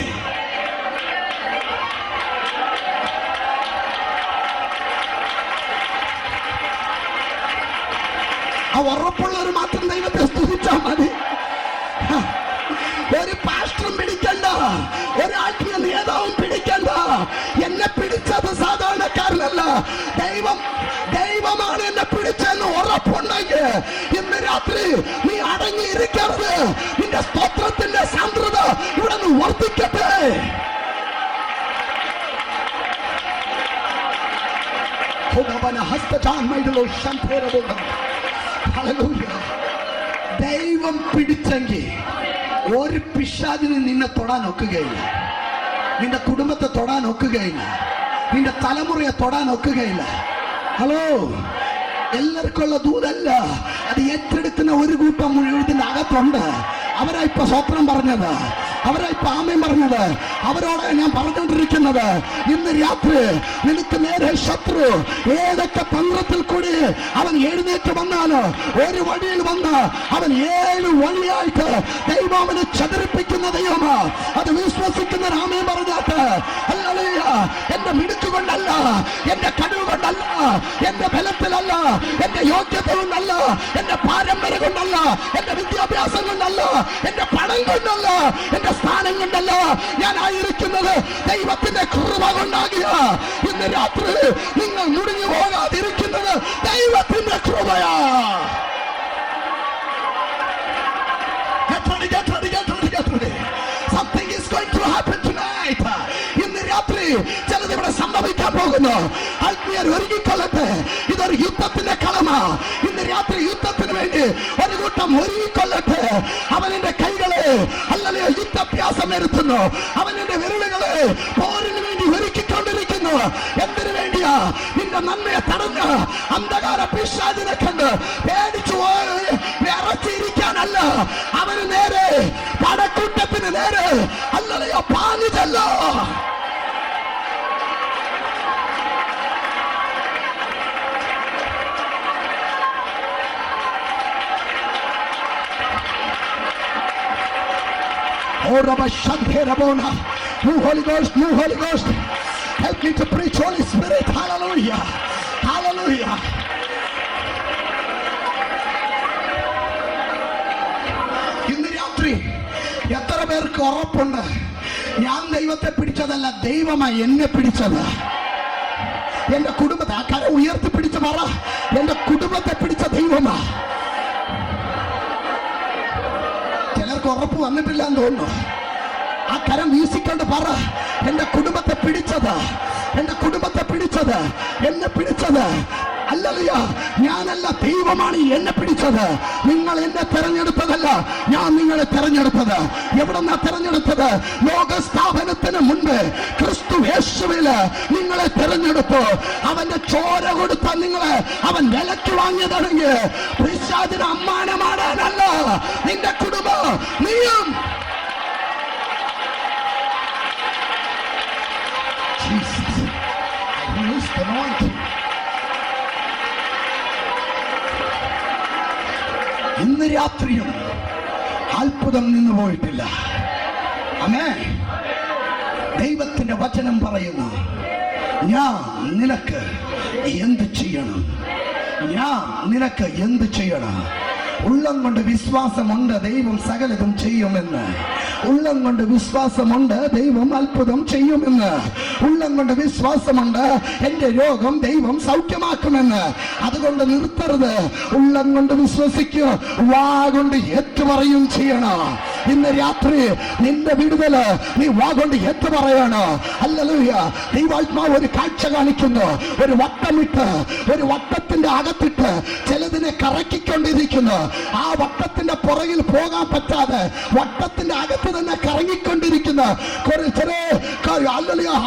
ആ ഉറപ്പുള്ളവർ മാത്രം ദൈവത്തെ സ്തുതിച്ചാൽ മതി. ഒരു പാസ്റ്ററും പിടിക്കണ്ട, ഒരു ആത്മീയ നേതാവും പിടിക്കണ്ട. എന്നെ പിടിച്ചത് സാധാരണക്കാരനല്ല, ദൈവമാണ് എന്നെ പിടിച്ചെന്ന് ഉറപ്പുണ്ടെങ്കിൽ ഇന്ന് രാത്രി നീ അടങ്ങിയിരിക്കരുത്. നിന്റെ സ്തോത്രത്തിന്റെ സാന്ദ്രത ഇവിടെ നിന്ന് വർദ്ധിക്കട്ടെ. ദൈവം പിടിച്ചെങ്കിൽ ഒരു പിശാചിന് നിന്നെ തൊടാൻ ഒക്കുകയില്ല. നിന്റെ കുടുംബത്തെ തൊടാൻ ഒക്കുകയില്ല. നിന്റെ തലമുറയെ തൊടാൻ ഒക്കുകയില്ല. ഹലോ, എല്ലാവർക്കും ഉള്ള ദൂതല്ല, അത് ഏറ്റെടുക്കുന്ന ഒരു കൂട്ടം മുഴുവൻ അകത്തുണ്ട്. അവരാ ഇപ്പൊ സ്വപ്നം പറഞ്ഞത്, അവരാ ഇപ്പൊ ആമയും പറഞ്ഞത്. അവരോട് ഞാൻ പറഞ്ഞുകൊണ്ടിരിക്കുന്നത്, ഇന്ന് രാത്രി നിനക്ക് നേരെ ശത്രു ഏതൊക്കെ തന്ത്രത്തിൽ കൂടി അവൻ എഴുന്നേറ്റ് വന്നാലോ, ഒരു വഴിയിൽ വന്ന് അവൻ 7 വഴിയായിട്ട് ദൈവം അവനെ ചതറിപ്പിക്കുന്ന ദൈവമാ. അത് വിശ്വസിക്കുന്ന ആമയും പറഞ്ഞാട്ട് ഹല്ലേലൂയ. എന്റെ മിടുക്ക് കൊണ്ടല്ല, എന്റെ കഴിവ് കൊണ്ടല്ല, എന്റെ ബലത്തിലല്ല, എന്റെ യോഗ്യത കൊണ്ടല്ല, എന്റെ പാരമ്പര്യം കൊണ്ടല്ല, എന്റെ വിദ്യാഭ്യാസം കൊണ്ടല്ല, എന്റെ പണം കൊണ്ടല്ല, എന്റെ സ്ഥാനം കൊണ്ടല്ല ഞാൻ ആയിരിക്കുന്നത്, ദൈവത്തിന്റെ കൃപ കൊണ്ടാകിയ. ഇന്ന് രാത്രി നിങ്ങൾ മുടിഞ്ഞു പോകാതിരിക്കുന്നത് ദൈവത്തിന്റെ കൃപയാ. Something is going to happen tonight. ഇന്ന് രാത്രി ചിലത് ഇവിടെ സംഭവിക്കാൻ പോകുന്നു. ആത്മീയർ ഒരുങ്ങിക്കൊള്ളട്ടെ. ഇതൊരു യുദ്ധത്തിന്റെ കളമാ. ഇന്ന് രാത്രി യുദ്ധത്തിന് വേണ്ടി ഒരു കൂട്ടം ഒരുങ്ങിക്കൊള്ളട്ടെ. അവന്റെ കൈകളെ അല്ലല്ലോ യുദ്ധാഭ്യാസം വരുത്തുന്നു. അവന്റെ വിരലുകളെ പോരിന് വേണ്ടി ഒരുക്കിക്കൊണ്ടിരിക്കുന്നു. എന്തിനു വേണ്ടിയാ? നിന്റെ നന്മയെ തടഞ്ഞ അന്ധകാര പിശാചിനെ കണ്ട് പേടിച്ചു വിറച്ചിരിക്കാനല്ല, അവന് നേരെ പടക്കൂട്ടത്തിന് നേരെ അല്ലയോ പാഞ്ഞിച്ചല്ലോ. Move Holy Ghost, move Holy Ghost. Help me to preach Holy Spirit. Hallelujah. Hallelujah. ചിലർക്ക് ഉറപ്പുണ്ട്, ഞാൻ ദൈവത്തെ പിടിച്ചതല്ല, ദൈവമായി എന്നെ പിടിച്ചത്. എന്റെ കുടുംബത്തെ ആ കരം ഉയർത്തിപ്പിടിച്ച് പറ, എന്റെ കുടുംബത്തെ പിടിച്ച ദൈവമാ. ചിലർക്ക് ഉറപ്പ് വന്നിട്ടില്ല എന്ന് തോന്നുന്നു. ആ കരം വീശിക്കൊണ്ട് പറ, എന്റെ കുടുംബത്തെ പിടിച്ചത്, എന്റെ കുടുംബത്തെ പിടിച്ചത്, എന്നെ പിടിച്ചത് അല്ലല്ലയോ, ഞാനല്ല, ദൈവമാണ് എന്നെ പിടിച്ചത്. നിങ്ങൾ എന്നെ തെരഞ്ഞെടുത്തതല്ല, ഞാൻ നിങ്ങളെ തെരഞ്ഞെടുത്തത്. എവിടെന്നാ തെരഞ്ഞെടുത്തത്? ലോകസ്ഥാപനത്തിന് മുൻപ് ക്രിസ്തു യേശുവില് നിങ്ങളെ തെരഞ്ഞെടുത്തു. അവന്റെ ചോര കൊടുത്ത നിങ്ങളെ അവൻ വിലക്ക് വാങ്ങിയതാണെങ്കിൽ പിശാചിന് അമ്മാനമാടാനല്ല നിന്റെ കുടുംബം, നീയും. ഇന്ന് രാത്രിയും അത്ഭുതം നിന്നു പോയിട്ടില്ല. ആമേൻ. ദൈവത്തിന്റെ വചനം പറയുന്നു, ഞാൻ നിനക്ക് എന്ത് ചെയ്യണം, ഞാൻ നിനക്ക് എന്ത് ചെയ്യണം. ഉള്ളം കൊണ്ട് വിശ്വാസമുണ്ട് ദൈവം സകലതും ചെയ്യുമെന്ന്. ഉള്ളം കൊണ്ട് വിശ്വാസമുണ്ട് ദൈവം അത്ഭുതം ചെയ്യുമെന്ന്. ഉള്ളം കൊണ്ട് വിശ്വാസമുണ്ട് എന്റെ രോഗം ദൈവം സൗഖ്യമാക്കുമെന്ന്. അതുകൊണ്ട് നിർത്തരുത്. ഉള്ളം കൊണ്ട് വിശ്വസിക്കുക, വാ കൊണ്ട് ഏറ്റുപറയും ചെയ്യണം. ഇന്ന് രാത്രി നിന്റെ വിടുതല് നീ വാ കൊണ്ട് ഏറ്റു പറയണോ. ഹല്ലേലൂയ. ദൈവാത്മാവ് ഒരു കാഴ്ച കാണിക്കുന്നു. ഒരു വട്ടമിട്ട്, ഒരു വട്ടത്തിന്റെ അകത്തിട്ട് ചിലതിനെ കറക്കിക്കൊണ്ടിരിക്കുന്നു. ആ വട്ടത്തിന്റെ പുറകിൽ പോകാൻ പറ്റാതെ വട്ടത്തിന്റെ അകത്ത് തന്നെ കറങ്ങിക്കൊണ്ടിരിക്കുന്ന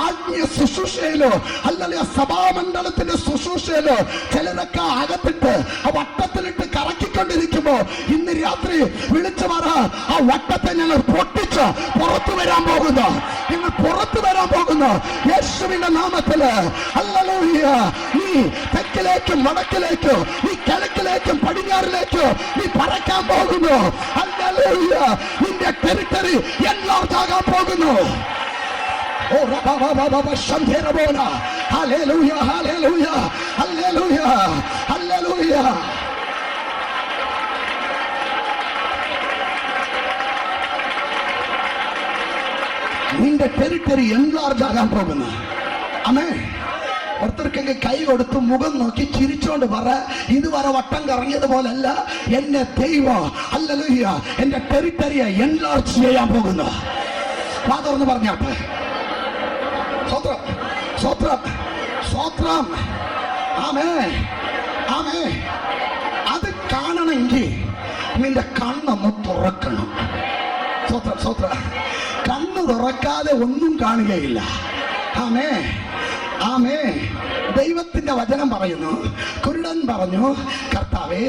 ആത്മീയ ശുശ്രൂഷയിലോ അല്ലെങ്കിൽ സഭാമണ്ഡലത്തിന്റെ ശുശ്രൂഷയിലോ ചിലരൊക്കെ അകത്തിട്ട് ആ വട്ടത്തിലിട്ട് കറക്കിക്കൊണ്ടിരിക്കുമ്പോ ഇന്ന് രാത്രി വിളിച്ചു പറ, ആ വട്ടത്തെ ഞങ്ങൾ പൊട്ടിച്ച് പുറത്തു വരാൻ പോകുന്നു. നിങ്ങൾ പുറത്തു വരാൻ പോകുന്നു യേശുവിന്റെ നാമത്തില്. ഹല്ലേലൂയ. നീ തെക്കിലേക്കും വടക്കിലേക്കും, നീ കിഴക്കിലേക്കും പടിഞ്ഞാറിലേക്കും നീ പറക്കാൻ പോകുന്നു. ഹല്ലേലൂയ. നിന്റെ ടെറിട്ടറി എൻലാർജ് ആകാൻ പോകുന്നു. ഓ ശംഭേരബോല. Hallelujah, hallelujah, hallelujah, hallelujah. നിന്റെ ടെറിട്ടറി എൻലാർജ് ആകാൻ പോകുന്നു. ആമേൻ. ഒരുത്തർക്കെങ്കിൽ കൈ കൊടുത്ത് മുഖം നോക്കി ചിരിച്ചോണ്ട് പറ, ഇതുവരെ വട്ടം കറങ്ങിയതുപോലല്ല എന്നെ ദൈവം ഹല്ലേലൂയ എന്റെ ടെറിട്ടറിയെ എൻലാർജ് ചെയ്യാൻ പോകുന്നു. ഫാദർന്ന് പറഞ്ഞാട്ടെ. സ്തോത്രം, സ്തോത്രം, സ്തോത്രം. ആമേൻ, ആമേൻ. അത് കാണണമെങ്കിൽ നിന്റെ കണ്ണൊന്ന് തുറക്കണം. സ്തോത്രം, സ്തോത്രം. കണ്ണ് തുറക്കാതെ ഒന്നും കാണുകയില്ല. ആമേ, ആമേ. ദൈവത്തിന്റെ വചനം പറയുന്നു, കുരുടൻ പറഞ്ഞു, കർത്താവേ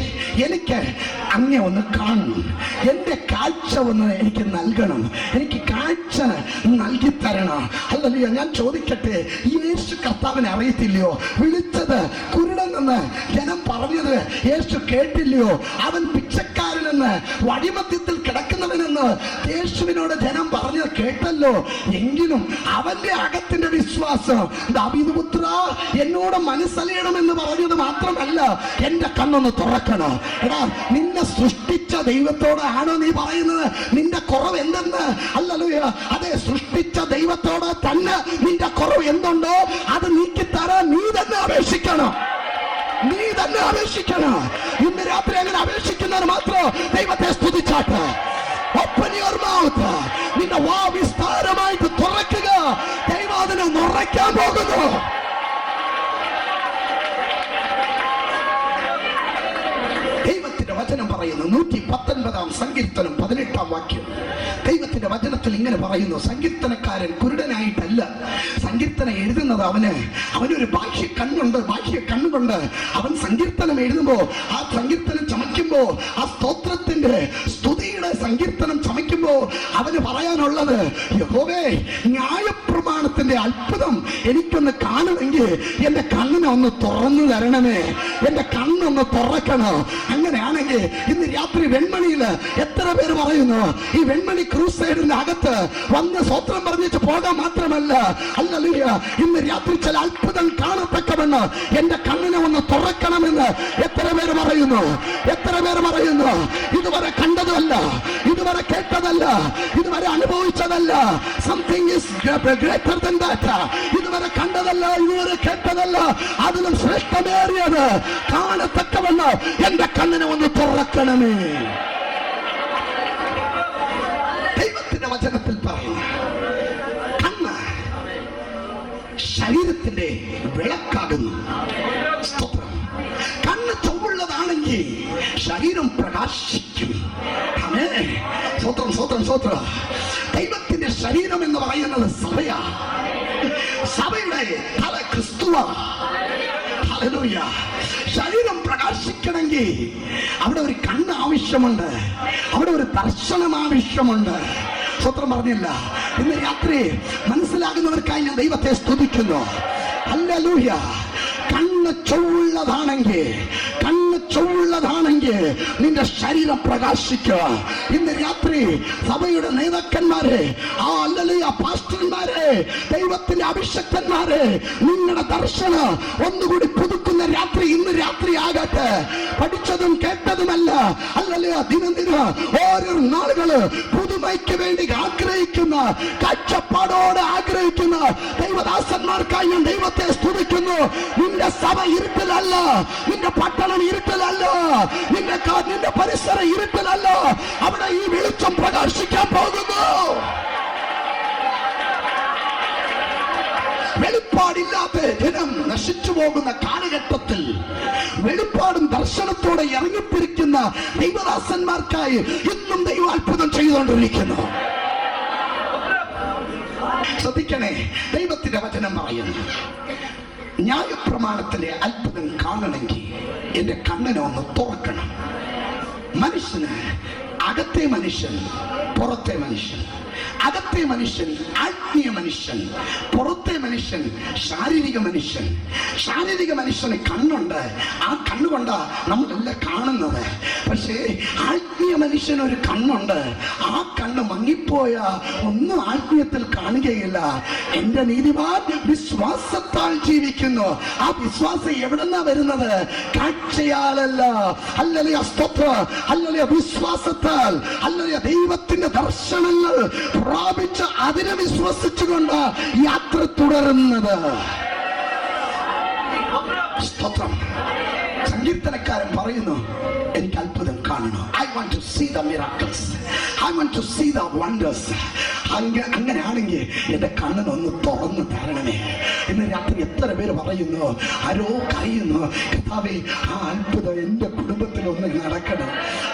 എനിക്ക് അങ്ങേ ഒന്ന് കാണണം, എന്റെ കാഴ്ച ഒന്ന് എനിക്ക് നൽകണം, എനിക്ക് കാഴ്ച നൽകി തരണം. ഹല്ലേലൂയ. ഞാൻ ചോദിക്കട്ടെ, യേശു കർത്താവിനെ അറിയത്തില്ലയോ? വിളിച്ചത് കുരുടൻ എന്ന് ജനം പറഞ്ഞത് യേശു കേട്ടില്ലയോ? അവൻ പിച്ചക്കാരനെന്ന്, വഴിമധ്യത്തിൽ കിടക്കുന്നവനെന്ന് യേശുവിനോട് ജനം പറഞ്ഞത് കേട്ടല്ലോ. എങ്കിലും അവന്റെ അകത്തിന്റെ വിശ്വാസം, ദാവീദ് പുത്ര എന്നോട് മനസ്സലിയണമെന്ന് പറഞ്ഞത് മാത്രമല്ല, എന്റെ കണ്ണൊന്ന് തുറക്കണം. എടാ, നിന്നെ സൃഷ്ടിച്ച ദൈവത്തോടാണോ നീ പറയുന്നത് നിന്റെ കുറവ് എന്തെന്ന്? ഹല്ലേലൂയ. അതെ, സൃഷ്ടിച്ച ദൈവത്തോട് തന്നെ നിന്റെ കുറവ് എന്തുണ്ടോ അത് നീക്കിത്തരാൻ നീ തന്നെ അപേക്ഷിക്കണം. നീ തന്നെ അപേക്ഷിക്കണം. ഇന്ന് രാത്രി അങ്ങനെ അപേക്ഷിക്കുന്നവർ മാത്രം ദൈവത്തെ സ്തുതിച്ചാട്ട്. Open your mouth. നിന്റെ വാ വിസ്താരമായിട്ട് തുറക്കുക. ദൈവം അതിനെ നിറയ്ക്കാൻ പോകുന്നു. ദൈവത്തിന്റെ വചനം പറയുന്നു, 119 സങ്കീർത്തനം 18 വാക്യം. ദൈവത്തിന്റെ വചനത്തിൽ ഇങ്ങനെ പറയുന്നു, സങ്കീർത്തനക്കാരൻ കുരുടനായിട്ടല്ല സങ്കീർത്തനം എഴുതുന്നത്. അവനൊരു ബാഹ്യ കണ്ണുണ്ട്. ബാഹ്യ കണ്ണുകൊണ്ട് അവൻ സങ്കീർത്തനം എഴുതുമ്പോ, ആ സങ്കീർത്തനം ചമയ്ക്കുമ്പോ, ആ സ്തോത്രത്തിന്റെ സ്തുതിയുടെ സങ്കീർത്തനം ചമയ്ക്കുമ്പോ അവന് പറയാനുള്ളത്, യഹോവേ, ന്യായപ്രമാണത്തിന്റെ അത്ഭുതം എനിക്കൊന്ന് കാണുമെങ്കിൽ എന്റെ കണ്ണിനെ ഒന്ന് തുറന്നു തരണമേ, എന്റെ കണ്ണൊന്ന് തുറക്കണം. അങ്ങനെയാണെങ്കിൽ ആണെങ്കിൽ ഇന്ന് രാത്രി വെൺമണിയില് എത്ര പേര് പറയുന്നു ഈ വെൺമണി ക്രൂസൈഡിന്റെ അകത്ത് വന്ന് സ്വത്രം പറഞ്ഞിട്ട് പോകാൻ മാത്രമല്ല, ഹല്ലേലൂയ, ഇന്ന് രാത്രി ചില അത്ഭുതം കാണത്തക്കവണ്ണം എന്റെ കണ്ണിനെ ഒന്ന് തുറക്കണമെന്ന് എത്ര പേര് പറയുന്നു? എത്ര പേര് പറയുന്നു? ഇതുവരെ കണ്ടതല്ല, ഇതുവരെ കേട്ടതല്ല, ഇതുവരെ അനുഭവിച്ചതല്ല. Something is greater than that. ഇതുവരെ കണ്ടതല്ല, ഇതുവരെ കേട്ടതല്ല, അതിലും ശ്രേഷ്ഠമേറിയത് കാണത്തക്കവണ്ണം എന്റെ കണ്ണിനെ ഒന്ന് തുറക്കണമേ. ദൈവത്തിന്റെ വചനത്തിൽ പറയുന്നു, കണ്ണ് ശരീരത്തിന്റെ വിളക്കാകുന്നു. സ്തോത്രം. കണ്ണ് ചൊവ്വുള്ളതാണെങ്കിൽ ശരീരം പ്രകാശിക്കും. ആമേൻ. സ്തോത്രം, സ്തോത്രം, സ്തോത്രം. ദൈവത്തിന്റെ ശരീരം എന്ന് പറയുന്നത് സഭയാ. സഭയുടെ തല ക്രിസ്തുവാണ്. ഹല്ലേലൂയ. ശരീരം പ്രകാശിക്കണമെങ്കിൽ അവിടെ ഒരു കണ്ണ് ആവശ്യമുണ്ട്, അവിടെ ഒരു ദർശനം ആവശ്യമുണ്ട്. സ്വത്രം പറഞ്ഞില്ല. ഇന്ന് രാത്രി മനസ്സിലാകുന്നവർക്കായി ഞാൻ ദൈവത്തെ സ്തുതിക്കുന്നു. ഹല്ലേലൂയ. കണ്ണ് ചൊവ്വുള്ളതാണെങ്കിൽ, കണ്ണ് ചൊവ്വുള്ളതാണെങ്കിൽ നിന്റെ ശരീരം പ്രകാശിക്കുക. ഇന്ന് രാത്രി സഭയുടെ നേതാക്കന്മാരെ, ഹല്ലേലൂയ, പാസ്റ്റർമാരെ, ദൈവത്തിന്റെ അഭിഷക്തന്മാരെ, നിങ്ങളുടെ ദർശനം ഒന്നുകൂടി പുതുക്കുന്ന രാത്രി ഇന്ന് രാത്രി ആകട്ടെ. പഠിച്ചതും കേട്ടതുമല്ല, ഹല്ലേലൂയ, ദിനം ഓരോ നാളുകള് പുതുമയ്ക്ക് വേണ്ടി ആഗ്രഹിക്കുന്ന, കാഴ്ചപ്പാടോടെ ആഗ്രഹിക്കുന്ന ദൈവദാസന്മാർക്കായി ഞാൻ ദൈവത്തെ സ്തുതിക്കുന്നു. നിന്റെ സഭ ഇരുട്ടിലല്ല, നിന്റെ പട്ടണം ഇരുട്ടിലല്ല, നിന്റെ പരിസരം ഇരുട്ടിലല്ല. അവിടെ ഈ വെളിച്ചം പ്രകാശിക്കാൻ പോകുന്നു. വെളിപ്പാടില്ലാത്ത ജനം നശിച്ചു പോകുന്ന കാലഘട്ടത്തിൽ വെളിപ്പാടും ദർശനത്തോടെ ഇറങ്ങിപ്പിരിക്കുന്ന ദൈവദാസന്മാർക്കായി ഇന്നും ദൈവം അത്ഭുതം ചെയ്തുകൊണ്ടിരിക്കുന്നു. ശ്രദ്ധിക്കണേ, ദൈവത്തിന്റെ വചനം പറയുന്നു, ന്യായപ്രമാണത്തിലെ അത്ഭുതം കാണണമെങ്കിൽ എന്റെ കണ്ണിനെ ഒന്ന് തുറക്കണം. മനുഷ്യന് അകത്തെ മനുഷ്യൻ, പുറത്തെ മനുഷ്യൻ. അകത്തെ മനുഷ്യൻ ആത്മീയ മനുഷ്യൻ, പുറത്തെ മനുഷ്യൻ ശാരീരിക മനുഷ്യൻ. ശാരീരിക മനുഷ്യന് കണ്ണുണ്ട്, ആ കണ്ണുകൊണ്ടാ നമ്മളെല്ലാം കാണുന്നത്. പക്ഷേ ആത്മീയ മനുഷ്യന് ഒരു കണ്ണുണ്ട്, ആ കണ്ണ് മങ്ങിപ്പോയ ഒന്നും ആത്മീയത്തിൽ കാണുകയില്ല. എന്റെ നീതിമാൻ വിശ്വാസത്താൽ ജീവിക്കുന്നു. ആ വിശ്വാസം എവിടെന്നാ വരുന്നത്? കാഴ്ചയാലല്ല. ഹല്ലേലൂയ, സ്തോത്രം. ഹല്ലേലൂയ, വിശ്വാസത്താൽ. ഹല്ലേലൂയ, ദൈവത്തിന്റെ ദർശനങ്ങൾ പ്രാപിച്ച് അതിനെ വിശ്വസിച്ചുകൊണ്ട് യാത്ര തുടരുന്നത്. സ്തോത്രം. സങ്കീർത്തനക്കാരൻ പറയുന്നു, എനിക്ക് അത്ഭുതം കാണണം. I want to see the miracles. I want to see the wonders. അങ്ങനെയാണെങ്കിൽ എന്റെ കണ്ണിനൊന്ന് തുറന്നു തരണമേ. ഇന്ന് രാത്രി എത്ര പേര് പറയുന്നു, ആരോ കരയുന്നു, കർത്താവേ, ആ അത്ഭുതം എന്റെ കുടുംബത്തിലൊന്ന് നടക്കണം,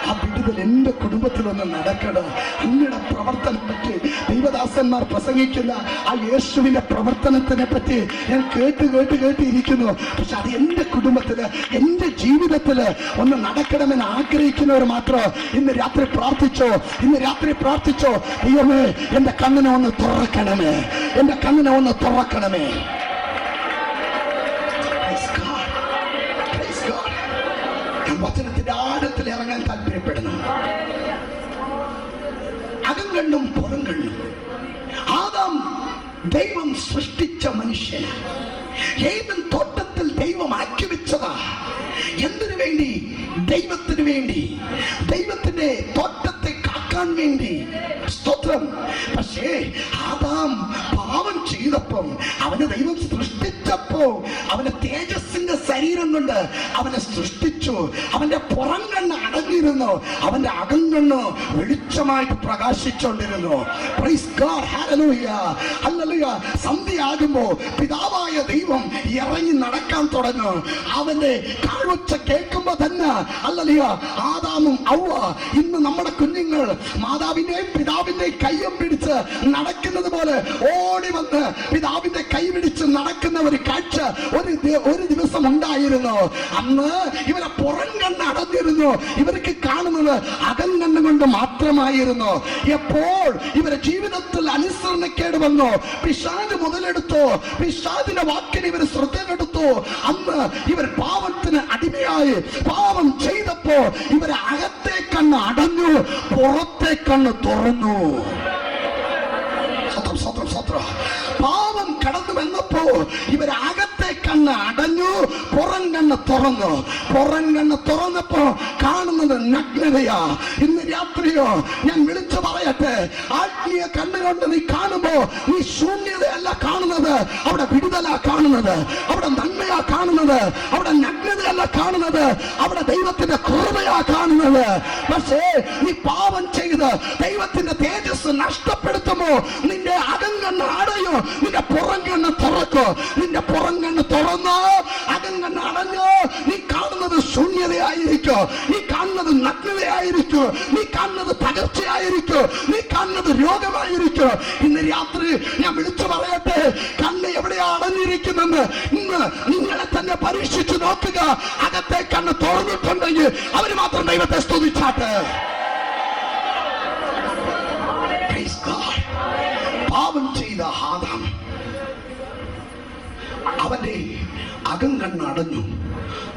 ആ വിടുതൽ എന്റെ കുടുംബത്തിലൊന്ന് നടക്കണം. അങ്ങയുടെ പ്രവർത്തനം പറ്റി ദൈവദാസന്മാർ പ്രസംഗിക്കുന്ന ആ യേശുവിന്റെ പ്രവർത്തനത്തിനെ പറ്റി ഞാൻ കേട്ടിരിക്കുന്നു. പക്ഷെ അത് എന്റെ കുടുംബത്തില്, എന്റെ ജീവിതത്തില് ഒന്ന് നടക്കണമെന്ന് ആഗ്രഹിക്കുന്നവർ മാത്രം ഇന്ന് രാത്രി പ്രാർത്ഥിച്ചോ. ഇന്ന് രാത്രി പ്രാർത്ഥിച്ചോ, ദൈവമേ, എന്റെ കണ്ണിനെ ഒന്ന് തുറക്കണമേ, എന്റെ കണ്ണിനെ ഒന്ന് തുറക്കണമേ. വചനത്തിന്റെ ആഴത്തിൽ ഇറങ്ങാൻ താല്പര്യപ്പെടുന്നു. അകം കണ്ണും പുറം കണ്ണും. ആദാം ദൈവം സൃഷ്ടിച്ച മനുഷ്യന് ഏതൻ തോട്ടത്തിൽ ദൈവം ആക്കി വെച്ചതാ. എന്തിനു വേണ്ടി? ദൈവത്തിന് വേണ്ടി, ദൈവത്തിന്റെ തോട്ടത്തെ കാക്കാൻ വേണ്ടി. സ്തോത്രം. പക്ഷേ ആദാം പാപം ചെയ്തപ്പം, അവനെ ദൈവം സൃഷ്ടിച്ചപ്പോ അവന്റെ തേജസ്സിന്റെ ശരീരം കൊണ്ട് അവനെ സൃഷ്ടിച്ചു. അവന്റെ പുറം കണ്ണ് അടങ്ങിയിരുന്നു, അവന്റെ അകം കണ്ണ് വെളിച്ചമായിട്ട് പ്രകാശിച്ചുകൊണ്ടിരുന്നു. Praise God. Hallelujah, hallelujah. സന്ധ്യയാകുമ്പോ പിതാവായ ദൈവം ഇറങ്ങി നടക്കാൻ തുടങ്ങും. അവന്റെ കാഴ്ച കേൾക്കുമ്പോ തന്നെ, ഹല്ലേലൂയ, ആദാമും ഹവ്വ, ഇന്ന് നമ്മുടെ കുഞ്ഞുങ്ങൾ മാതാവിന്റെയും പിതാവിന്റെയും കയ്യും പിടിച്ച് നടക്കുന്നത് പോലെ ഓടി വന്ന് പിതാവിന്റെ കൈ പിടിച്ച് നടക്കുന്ന ഒരു കാഴ്ച ഒരു ദിവസം ബോധം ഉണ്ടായിരുന്നു. അന്ന് ഇവരെ പുറം കണ്ണ് അടഞ്ഞിരുന്നു. ഇവർക്ക് കാണുന്നത് അകങ്കണ്ണ് കൊണ്ട് മാത്രമായിരുന്നു. എപ്പോൾ ഇവരെ ജീവിതത്തിൽ അനുസരണക്കേട് വന്നു, പിശാച് മുതലെടുത്തു, പിശാചിന്റെ വാക്കിന് ഇവർ ശ്രദ്ധയെടുത്തു, അന്ന് ഇവർ പാവത്തിന് അടിമയായി പാവം ചെയ്തപ്പോ ഇവരെ അകത്തെ കണ്ണ് അടഞ്ഞു, പുറത്തെ കണ്ണ് തുറന്നു. പാവം കടന്നു വന്നപ്പോ ഇവരെ അകത്തെ കണ്ണ് അടഞ്ഞു, പുറം കണ്ണ് തുറന്നു. പുറം കണ്ണ് തുറന്നപ്പോ കാണുന്നത് നഗ്നതയാ. ഇന്ന് രാത്രിയോ ഞാൻ വിളിച്ചു പറയട്ടെ, ആത്മീയ കണ്ണുകൊണ്ട് നീ കാണുമ്പോ നീ ശൂന്യതയല്ല കാണുന്നത്, അവിടെ വിടുതലാ കാണുന്നത്, അവിടെ നന്മയാ കാണുന്നത്, അവിടെ നഗ്നതയല്ല കാണുന്നത്, അവിടെ ദൈവത്തിന്റെ കൃപയാ കാണുന്നത്. പക്ഷേ നീ പാപം ചെയ്ത് ദൈവത്തിന്റെ തേജസ് നഷ്ടപ്പെടുത്തുമ്പോ നിന്റെ അകം കണ്ണ് അടയോ, നിന്റെ പുറം കണ്ണ് തുറക്കോ. നിന്റെ പുറം കണ്ണ് തുറന്നോ അകം കണ്ണ് അടഞ്ഞോ നീ കാണുന്നത് ശൂന്യതയായിരിക്കോ, നീ കാണുന്നത് നഗ്നതയായിരിക്കോ, നീ കാണുന്നത് തകർച്ചയായിരിക്കോ, നീ കാണുന്നത് രോഗമായിരിക്കോ. ഇന്ന് രാത്രി ഞാൻ വിളിച്ചു പറയട്ടെ, കണ്ണ് എവിടെയാ അടഞ്ഞിരിക്കുന്നെന്ന് ഇന്ന് നിങ്ങളെ തന്നെ പരീക്ഷിച്ചു നോക്കുക. അകത്തെ കണ്ണ് തുറന്നിട്ടുണ്ടെങ്കിൽ അവര് മാത്രം ദൈവത്തെ സ്തുതിച്ചാട്ടെ. പാപം ചെയ്ത ആദാം, അവന്റെ അകം കണ്ണ് അടഞ്ഞു,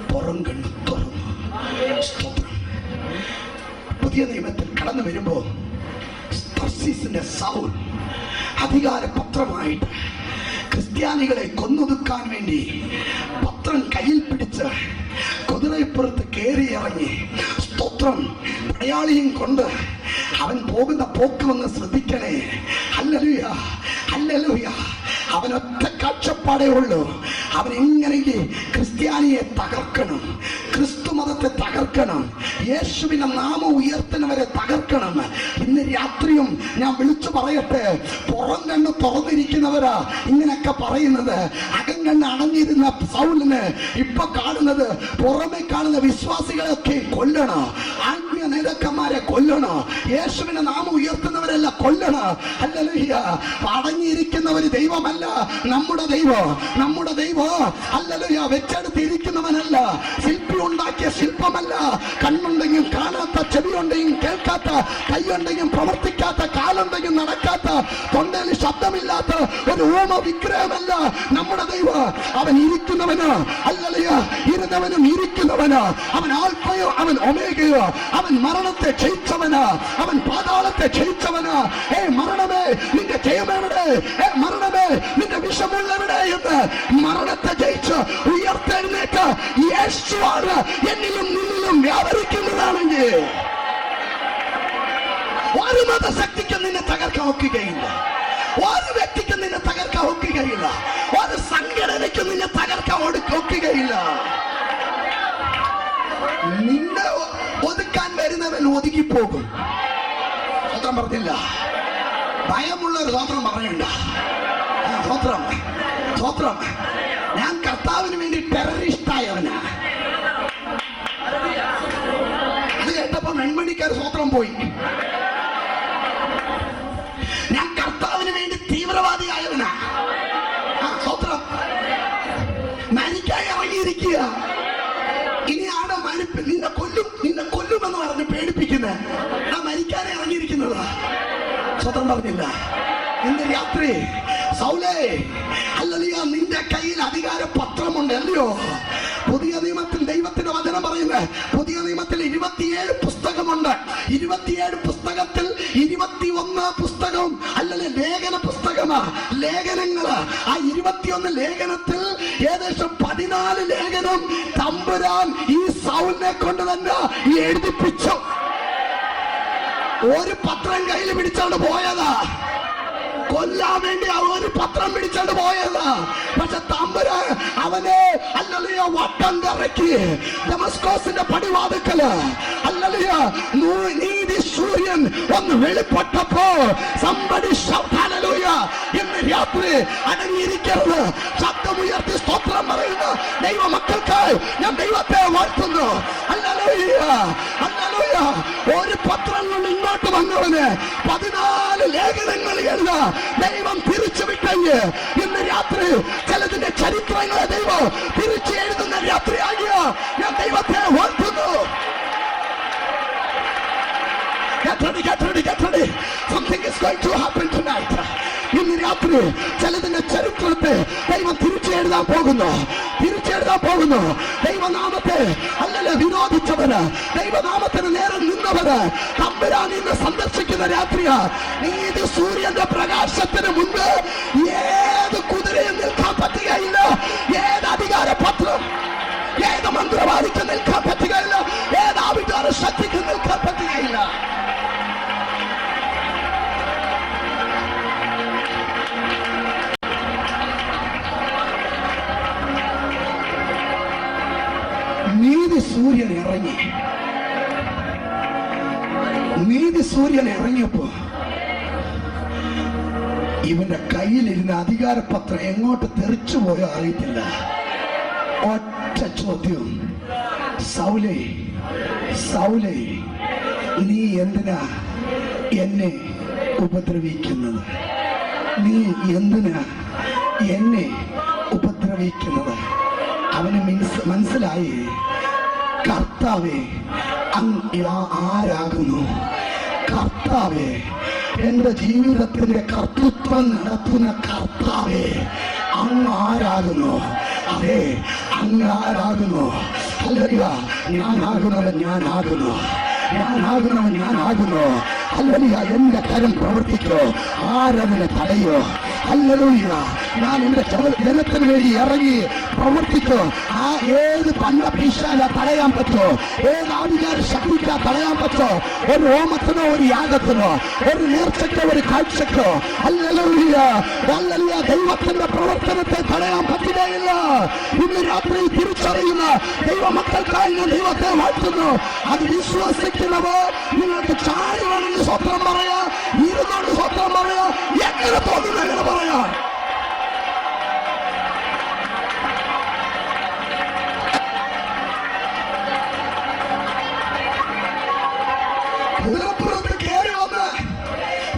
പുറം കണ്ണ് തുറന്നു. സ്തോത്രം. പുതിയ നിയമത്തിൽ കടന്നു വരുമ്പോ തർസീസിന്റെ സൗൽ അധികാരപത്രമായിട്ട് ക്രിസ്ത്യാനികളെ കൊന്നൊതുക്കാൻ വേണ്ടി പത്രം കയ്യിൽ പിടിച്ച് കുതിരപ്പുറത്ത് കയറി ഇറങ്ങി, സ്തോത്രം, പടയാളിയും കൊണ്ട് അവൻ പോകുന്ന പോക്ക് വന്ന് ശ്രദ്ധിക്കണേ. Hallelujah, hallelujah. അവനൊറ്റ കാഴ്ചപ്പാടേ ഉള്ളൂ, അവൻ എങ്ങനെയെങ്കിൽ ക്രിസ്ത്യാനിയെ തകർക്കണം, ക്രിസ്തു മതത്തെ തകർക്കണം, യേശുവിന്റെ നാമം ഉയർത്തുന്നവരെ തകർക്കണം. ഇന്ന് രാത്രിയും ഞാൻ വിളിച്ചു പറയട്ടെ, പുറം കണ്ണ് തുറന്നിരിക്കുന്നവരാ ഇങ്ങനെയൊക്കെ പറയുന്നത്. അകം കണ്ണ് അടഞ്ഞിരുന്ന സൗലിന് ഇപ്പൊ കാണുന്നത്, പുറമെ കാണുന്ന വിശ്വാസികളെയൊക്കെ കൊല്ലണോ, ആത്മീയ നേതാക്കന്മാരെ കൊല്ലണോ, യേശുവിന്റെ നാമം ഉയർത്തുന്നവരെല്ലാം കൊല്ലണോ. ഹല്ലേലൂയ. അടങ്ങിയിരിക്കുന്നവര് ദൈവമല്ല, നമ്മുടെ ദൈവം, നമ്മുടെ ദൈവം ഹല്ലേലൂയ വെച്ചെടുത്തിരിക്കുന്നവനല്ല, ശില്പി ഉണ്ടാക്കിയ ശില്പമല്ല. കണ്ണുണ്ടെങ്കിൽ കാണാത്ത, ചെവിയുണ്ടെങ്കിൽ കേൾക്കാത്ത, കൈയുണ്ടെങ്കിൽ പ്രവർത്തിക്കാത്ത, കാലുണ്ടെങ്കിൽ നടക്കാത്ത, തൊണ്ടയിൽ ശബ്ദമില്ലാത്ത ഒരു ഊമ വിഗ്രഹമല്ല നമ്മുടെ ദൈവം. അവൻ ഇരിക്കുന്നവന്, ഹല്ലേലൂയ, ഇരുന്നവനും ഇരിക്കുന്നവന്, അവൻ ആൽഫയോ അവൻ ഒമേഗയോ, അവൻ മരണത്തെ ജയിച്ചവന്, അവൻ പാതാളത്തെ ജയിച്ചവന്. മരണമേ നിന്റെ ജയമെവിടെ, മരണമേ നിന്റെ വിഷമുള്ളവിടെ എന്ന് മരണത്തെ ജയിച്ച് ഉയർത്തെഴുന്നേറ്റ യേശുവാണ് എന്നിലും നിന്നിലും വ്യാപരിക്കുന്നതാണെങ്കിൽ ഒരു മതശക്തിക്ക് നിന്നെ തകർക്കാൻ ഒക്കുകയില്ല, ഒരു വ്യക്തിക്ക് നിന്നെ തകർക്കാൻ ഒക്കുകയില്ല, ഒരു സംഘടനയ്ക്ക് നിന്നെ തകർക്കാൻ ഒക്കുകയില്ല. നിന്നെ ഒതുക്കാൻ വരുന്നവൻ ഒതുങ്ങിപ്പോകും. സ്വത്രം പറഞ്ഞില്ല, ഭയമുള്ള ഒരു സ്വത്രം പറയണ്ട. സ്വത്രം, സ്വത്രം. ഞാൻ കർത്താവിന് വേണ്ടി ടെററിസ്റ്റായവനാ. അത് കേട്ടപ്പോ വെൺമണിക്കാർ സ്വത്രം പോയി. ഞാൻ കർത്താവിന് വേണ്ടി തീവ്രവാദിയായവനാ. സ്വത്രം. മരിക്കായി ഇറങ്ങിയിരിക്കുക. ഇനി ആടെ നിന്നെ കൊല്ലും, നിന്നെ കൊല്ലുമെന്ന് പറഞ്ഞ് പേടിപ്പിക്കുന്നത് ആ മരിക്കാനെ ഇറങ്ങിയിരിക്കുന്നത്. സ്വതന്ത്രം പറഞ്ഞില്ല. ഇന്ന് രാത്രി സൗലേ, ഹല്ലേലൂയ, നിന്റെ കയ്യിൽ അധികാര പത്രമുണ്ട്, അല്ലയോ? പുതിയ നിയമത്തിൽ ദൈവത്തിന്റെ വചനം പറയുന്നത്, പുതിയ നിയമത്തിൽ 27 പുസ്തകമുണ്ട്. 27 പുസ്തകത്തിൽ 21 പുസ്തകം അല്ലെങ്കിൽ ലേഖന പുസ്തകമാ, ലേഖനങ്ങള്. ആ 21 ലേഖനത്തിൽ ഏകദേശം 14 ലേഖനം തമ്പുരാൻ ഈ സൗലിനെ കൊണ്ട് തന്നെ എഴുതിപ്പിച്ചു. ഒരു പത്രം കയ്യിൽ പിടിച്ചോണ്ട് പോയതാ, കൊല്ലാൻ വേണ്ടി ഒരു പത്രം പിടിച്ചോണ്ട് പോയതാ. പക്ഷെ തമ്പുരാൻ അവനെ ഹല്ലേലൂയ വട്ടം കറക്കി ദമസ്കോസിന്റെ പടിവാതിക്കല് ഹല്ലേലൂയ നീതി സൂര്യൻ ഒന്ന് വെളിപ്പെട്ടപ്പോ somebody shout hallelujah. ഇന്ന് രാത്രി അടങ്ങിയിരിക്കരുത്, ശബ്ദമുയർത്തി സ്തോത്രം പറയുന്ന ദൈവ മക്കൾക്കായി ഞാൻ ദൈവത്തെ വാഴ്ത്തുന്നു. Hallelujah, hallelujah. ഒരു പത്രം കൊണ്ട് ഇങ്ങോട്ട് വന്നവന് 14 ലേഖനങ്ങൾ എഴുതാ ദൈവം തിരിച്ചു വിട്ടെങ്കിൽ ഇന്ന് രാത്രി ചിലതിന്റെ ചരിത്രങ്ങളെ ദൈവം തിരിച്ചു എഴുതുന്ന രാത്രിയാകിയ ഞാൻ ദൈവത്തെ ഓർക്കുന്നു. Get ready, get ready, get ready. Something is going to happen tonight. ഇന്ന് രാത്രി ചിലതിന്റെ ചരിത്രത്തെ ദൈവം തിരിച്ചെഴുതാൻ പോകുന്നു. ദൈവനാമത്തെ അല്ലല്ല വിരോധിച്ചവര്, ദൈവനാമത്തിന് നേരെ നിന്നവര് തമ്പുരാൻ ഇന്ന് സന്ദർശിക്കുന്ന രാത്രിയാ. നീതി സൂര്യന്റെ പ്രകാശത്തിന് മുൻപ് ഏത് കുതിരയും നിൽക്കാൻ പറ്റുകയില്ല, ഏത് അധികാര പത്രം, ഏത് മന്ത്രവാദിക്ക് നിൽക്കാൻ പറ്റുകയില്ല, ഏത് ആവികാര ശക്തിക്ക് നിൽക്കാൻ പറ്റുകയില്ല. നീതി സൂര്യൻ ഇറങ്ങിയപ്പോ ഇവന്റെ കയ്യിലിരുന്ന അധികാരപത്രം എങ്ങോട്ട് തെറിച്ചു പോയോ അറിയത്തില്ല. ഒറ്റ ചോദ്യം, സൗലേ സൗലേ, നീ എന്തിനാ എന്നെ ഉപദ്രവിക്കുന്നത്? നീ എന്തിനാ എന്നെ ഉപദ്രവിക്കുന്നത്? അവന് മനസ്സിലായി, കർത്താവേ ആരാകുന്നു? കർത്താവേ, എന്റെ ജീവിതത്തിന്റെ കർത്തൃത്വം നടത്തുന്ന കർത്താവേ, അങ്ങ് ആരാകുന്നു? അതെ, അങ്ങ് ആരാകുന്നു? അല്ലല്ല, ഞാനാകുന്നു. ഹല്ലേലൂയ. എന്റെ കരം പ്രവർത്തിക്കോ, ആരതിനെ തടയോ? ഹല്ലേലൂയ. ഞാൻ എന്റെ ജനത്തിന് വേണ്ടി ഇറങ്ങി പ്രവർത്തിക്കോ. ആ ഏത് പണ്ടപീശാല തടയാൻ പറ്റോ? ഏത് ആധികാര ശക്തിക്കാ തടയാൻ പറ്റോ? ഒരു ഹോമത്തിനോ ഒരു യാഗത്തിനോ ഒരു നേർച്ചയ്ക്കോ ഒരു കാഴ്ചക്കോ ഹല്ലേലൂയ ദൈവത്തിന്റെ പ്രവർത്തനത്തെ തടയാൻ പറ്റുകയില്ല. ഇന്ന് രാത്രി തിരിച്ചറിയുന്ന ദൈവമക്കൾക്കായി ഞാൻ ദൈവത്തെ വാഴ്ത്തുന്നു. അത് വിശ്വസിക്കുന്നവർ നിങ്ങൾക്ക് ചാടുവാണെങ്കിൽ സ്വപ്നം പറയാ, ഇരുന്നോണ്ട് സ്വപ്നം പറയാ, എങ്ങനെ തോന്നുന്നു എങ്ങനെ പറയാ. കുതിരപ്പുറത്ത് കയറി വന്ന്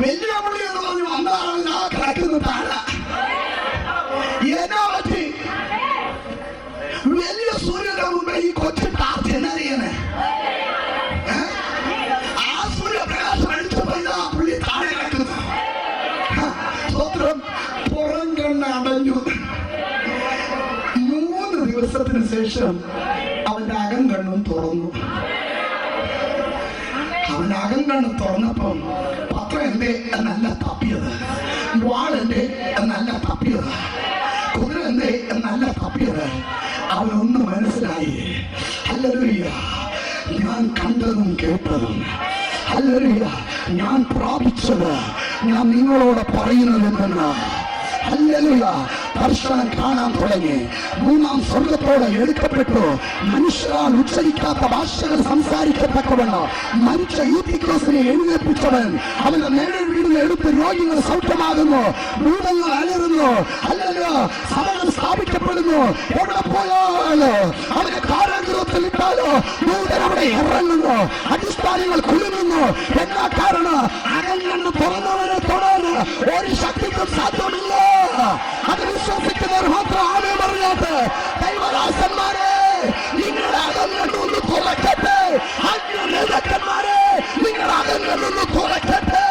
വലിയ പുള്ളി എന്ന് പറഞ്ഞു വന്നതാണ് ആ കിടക്കുന്ന താഴെ. എന്നാ പറ്റി? വലിയ സൂര്യന്റെ മുമ്പേ ഈ കൊച്ചു ടാർച്ച് എന്നറിയണേ. ആ സൂര്യപ്രകാശം അടിച്ചപ്പോൾ ആ പുള്ളി താഴെ കിടക്കുന്നു. സ്വത്രം പുറം കണ്ണ് അടഞ്ഞു. 3 ദിവസത്തിന് ശേഷം അവന്റെ അകം കണ്ണും തുറന്നു. അവന്റെ അകം കണ്ണ് തുറന്നപ്പം പത്രം എന്റെ എന്നല്ല തപ്പിയത്, വാളെന്റെ എന്നല്ല തപ്പിയത്, കുതിര എന്റെ എന്നല്ല തപ്പിയത്. അവനൊന്ന് മനസ്സിലായി, ഹല്ലേലൂയ, ഞാൻ കണ്ടതും കേട്ടതും, ഹല്ലേലൂയ, ഞാൻ പ്രാപിച്ചത് ഞാൻ നിങ്ങളോട് പറയുന്നത് എന്തെന്ന്. ഹല്ലേലൂയ. ദർശനം കാണാൻ തുടങ്ങി. 3-ാം സ്വർഗത്തോടെ എടുക്കപ്പെട്ടു. മനുഷ്യരാൽ ഉച്ചരിക്കാത്ത ഭാഷകൾ സംസാരിക്കത്തക്കവണ്ണം മരിച്ച യൂത്തിക്രോസിനെ എഴുന്നേൽപ്പിച്ചവൻ അവന്റെ നേരെ വീടിനെ എടുത്ത് രോഗികൾ സൗഖ്യമാകുന്നു, ഭൂതങ്ങൾ അലറുന്നു. ഹല്ലേലൂയ. സഭകൾ സ്ഥാപിക്കപ്പെടുന്നു. എവിടെ പോയാലോ അവന്റെ കാരാഗൃഹത്തിൽ ഇട്ടാലോ ദൂതൻ അവിടെ ഇറങ്ങുന്നു. അടിസ്ഥാനങ്ങൾ കുലുങ്ങുന്നു. എന്നാ കാരണം? അകന്നു തുറന്നവരെ തൊടാൻ ഒരു ശക്തിക്കും സാധ്യമില്ല. അത് വിശ്വസിക്കുന്നവർ മാത്രം ആമേൻ പറഞ്ഞാട്ട്. ദൈവദാസന്മാരെ, നിങ്ങളുടെ അകന്നു തുറക്കട്ടെ. നേതാക്കന്മാരെ, നിങ്ങളുടെ അകന്നു തുറക്കട്ടെ.